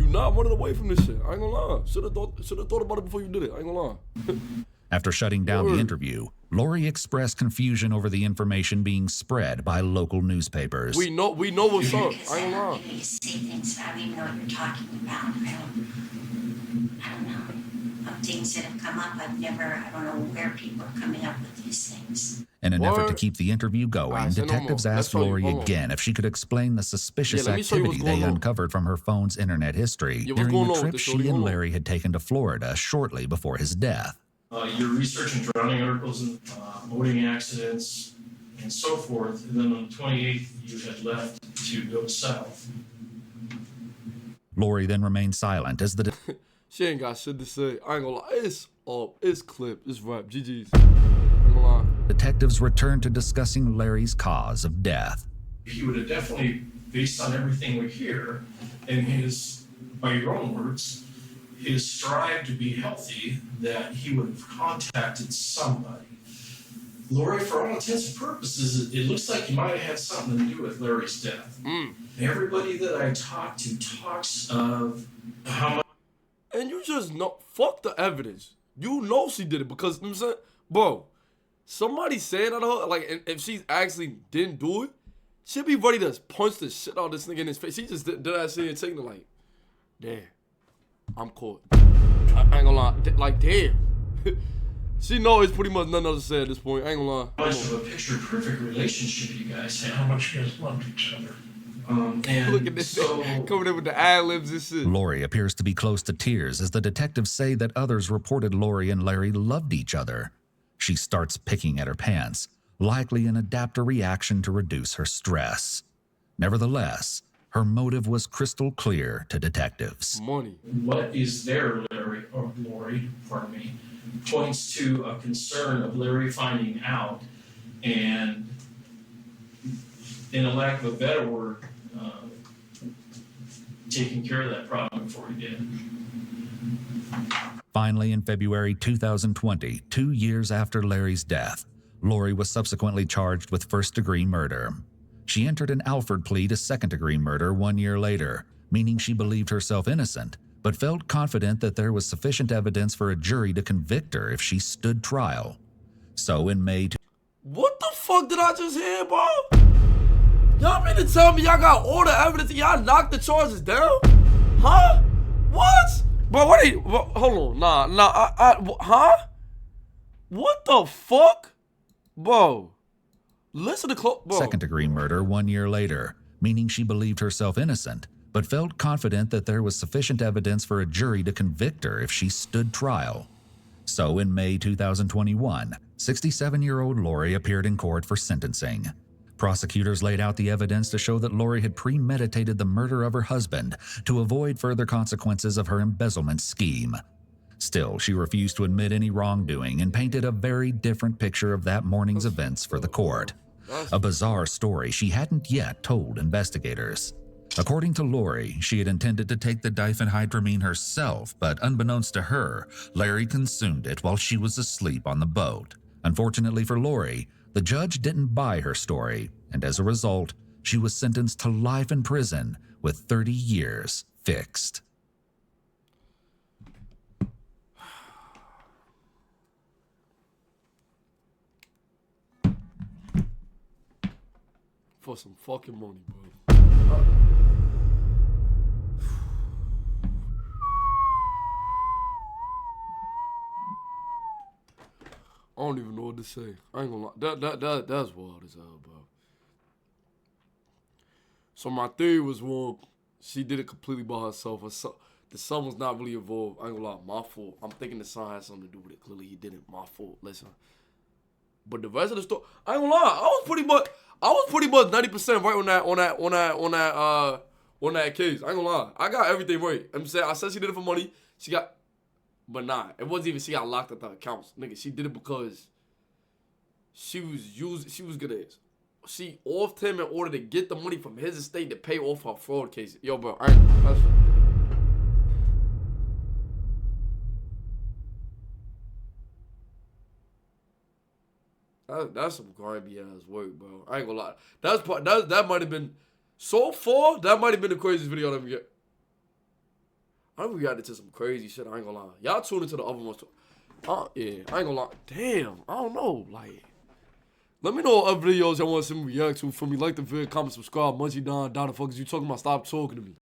You not running away from this shit. I ain't gonna lie. Should have thought about it before you did it. I ain't gonna lie. After shutting down the interview, Lori expressed confusion over the information being spread by local newspapers. We know what's up. I ain't gonna lie. You say things that I don't even know what you're talking about. I don't know. Things that have come up, I don't know where people are coming up with these things. In an effort to keep the interview going, detectives asked Lori again if she could explain the suspicious activity they uncovered from her phone's internet history during the trip she and Larry had taken to Florida shortly before his death. You're researching drowning articles and boating accidents and so forth, and then on the 28th you had left to go south. Lori then remained silent as the she ain't got shit to say. I ain't gonna lie. It's up. It's clip. It's rap. GG's. I ain't gonna lie. Detectives returned to discussing Larry's cause of death. He would have definitely, based on everything we hear, and his, by your own words, his strive to be healthy, that he would have contacted somebody. Lori, for all intents and purposes, it looks like you might have had something to do with Larry's death. Everybody that I talk to talks of how much. And you just know, fuck the evidence. You know she did it because, you know what I'm saying? Bro, somebody saying that to her, like, if she actually didn't do it, she'd be ready to punch the shit out of this nigga in his face. She just did that shit and taking it like, damn, I'm caught. I ain't gonna lie, like, damn. She know it's pretty much nothing else to say at this point. I ain't gonna lie. How much of a picture-perfect relationship you guys have. How much you guys loved each other. And Look at this. so Coming in with the ad-libs and shit. Lori appears to be close to tears as the detectives say that others reported Lori and Larry loved each other. She starts picking at her pants, likely an adapter reaction to reduce her stress. Nevertheless, her motive was crystal clear to detectives. Money. what is there, Larry, or Lori, pardon me, points to a concern of Larry finding out and, in a lack of a better word, taking care of that problem before he did. Finally, in February 2020, 2 years after Larry's death, Lori was subsequently charged with first-degree murder. She entered an Alford plea to second-degree murder 1 year later, meaning she believed herself innocent, but felt confident that there was sufficient evidence for a jury to convict her if she stood trial. So in May... What the fuck did I just hear, bro? Y'all mean to tell me y'all got all the evidence and y'all knocked the charges down? Huh? What? Bro, what are you... Hold on. Huh? What the fuck? Bro. Listen to bro. Second-degree murder 1 year later, meaning she believed herself innocent, but felt confident that there was sufficient evidence for a jury to convict her if she stood trial. So in May 2021, 67-year-old Lori appeared in court for sentencing. Prosecutors laid out the evidence to show that Lori had premeditated the murder of her husband to avoid further consequences of her embezzlement scheme. Still, she refused to admit any wrongdoing and painted a very different picture of that morning's events for the court. A bizarre story she hadn't yet told investigators. According to Lori, she had intended to take the diphenhydramine herself, but unbeknownst to her, Larry consumed it while she was asleep on the boat. Unfortunately for Lori, the judge didn't buy her story, and as a result, she was sentenced to life in prison with 30 years fixed. For some fucking money, bro. I don't even know what to say. I ain't gonna lie. That's wild as hell, bro. So my theory was wrong. She did it completely by herself. The son was not really involved. I ain't gonna lie. My fault. I'm thinking the son had something to do with it. Clearly he didn't. My fault. Listen. But the rest of the story, I ain't gonna lie. I was pretty much 90% right on that case. I ain't gonna lie. I got everything right. I'm saying I said she did it for money. She got. But nah, it wasn't even she got locked at the accounts. Nigga, she did it because she was good at it. She offed him in order to get the money from his estate to pay off her fraud case. Yo, bro, that's some grimy ass work, bro. I ain't gonna lie. That might have been so far. That might have been the craziest video I've ever get. I reacted to some crazy shit. I ain't gonna lie. Y'all tune into the other ones too. Yeah, I ain't gonna lie. Damn, I don't know. Like, let me know what other videos y'all want to see me react to. For me, like the video, comment, subscribe. Munchie Don, the fuck is you talking about? Stop talking to me.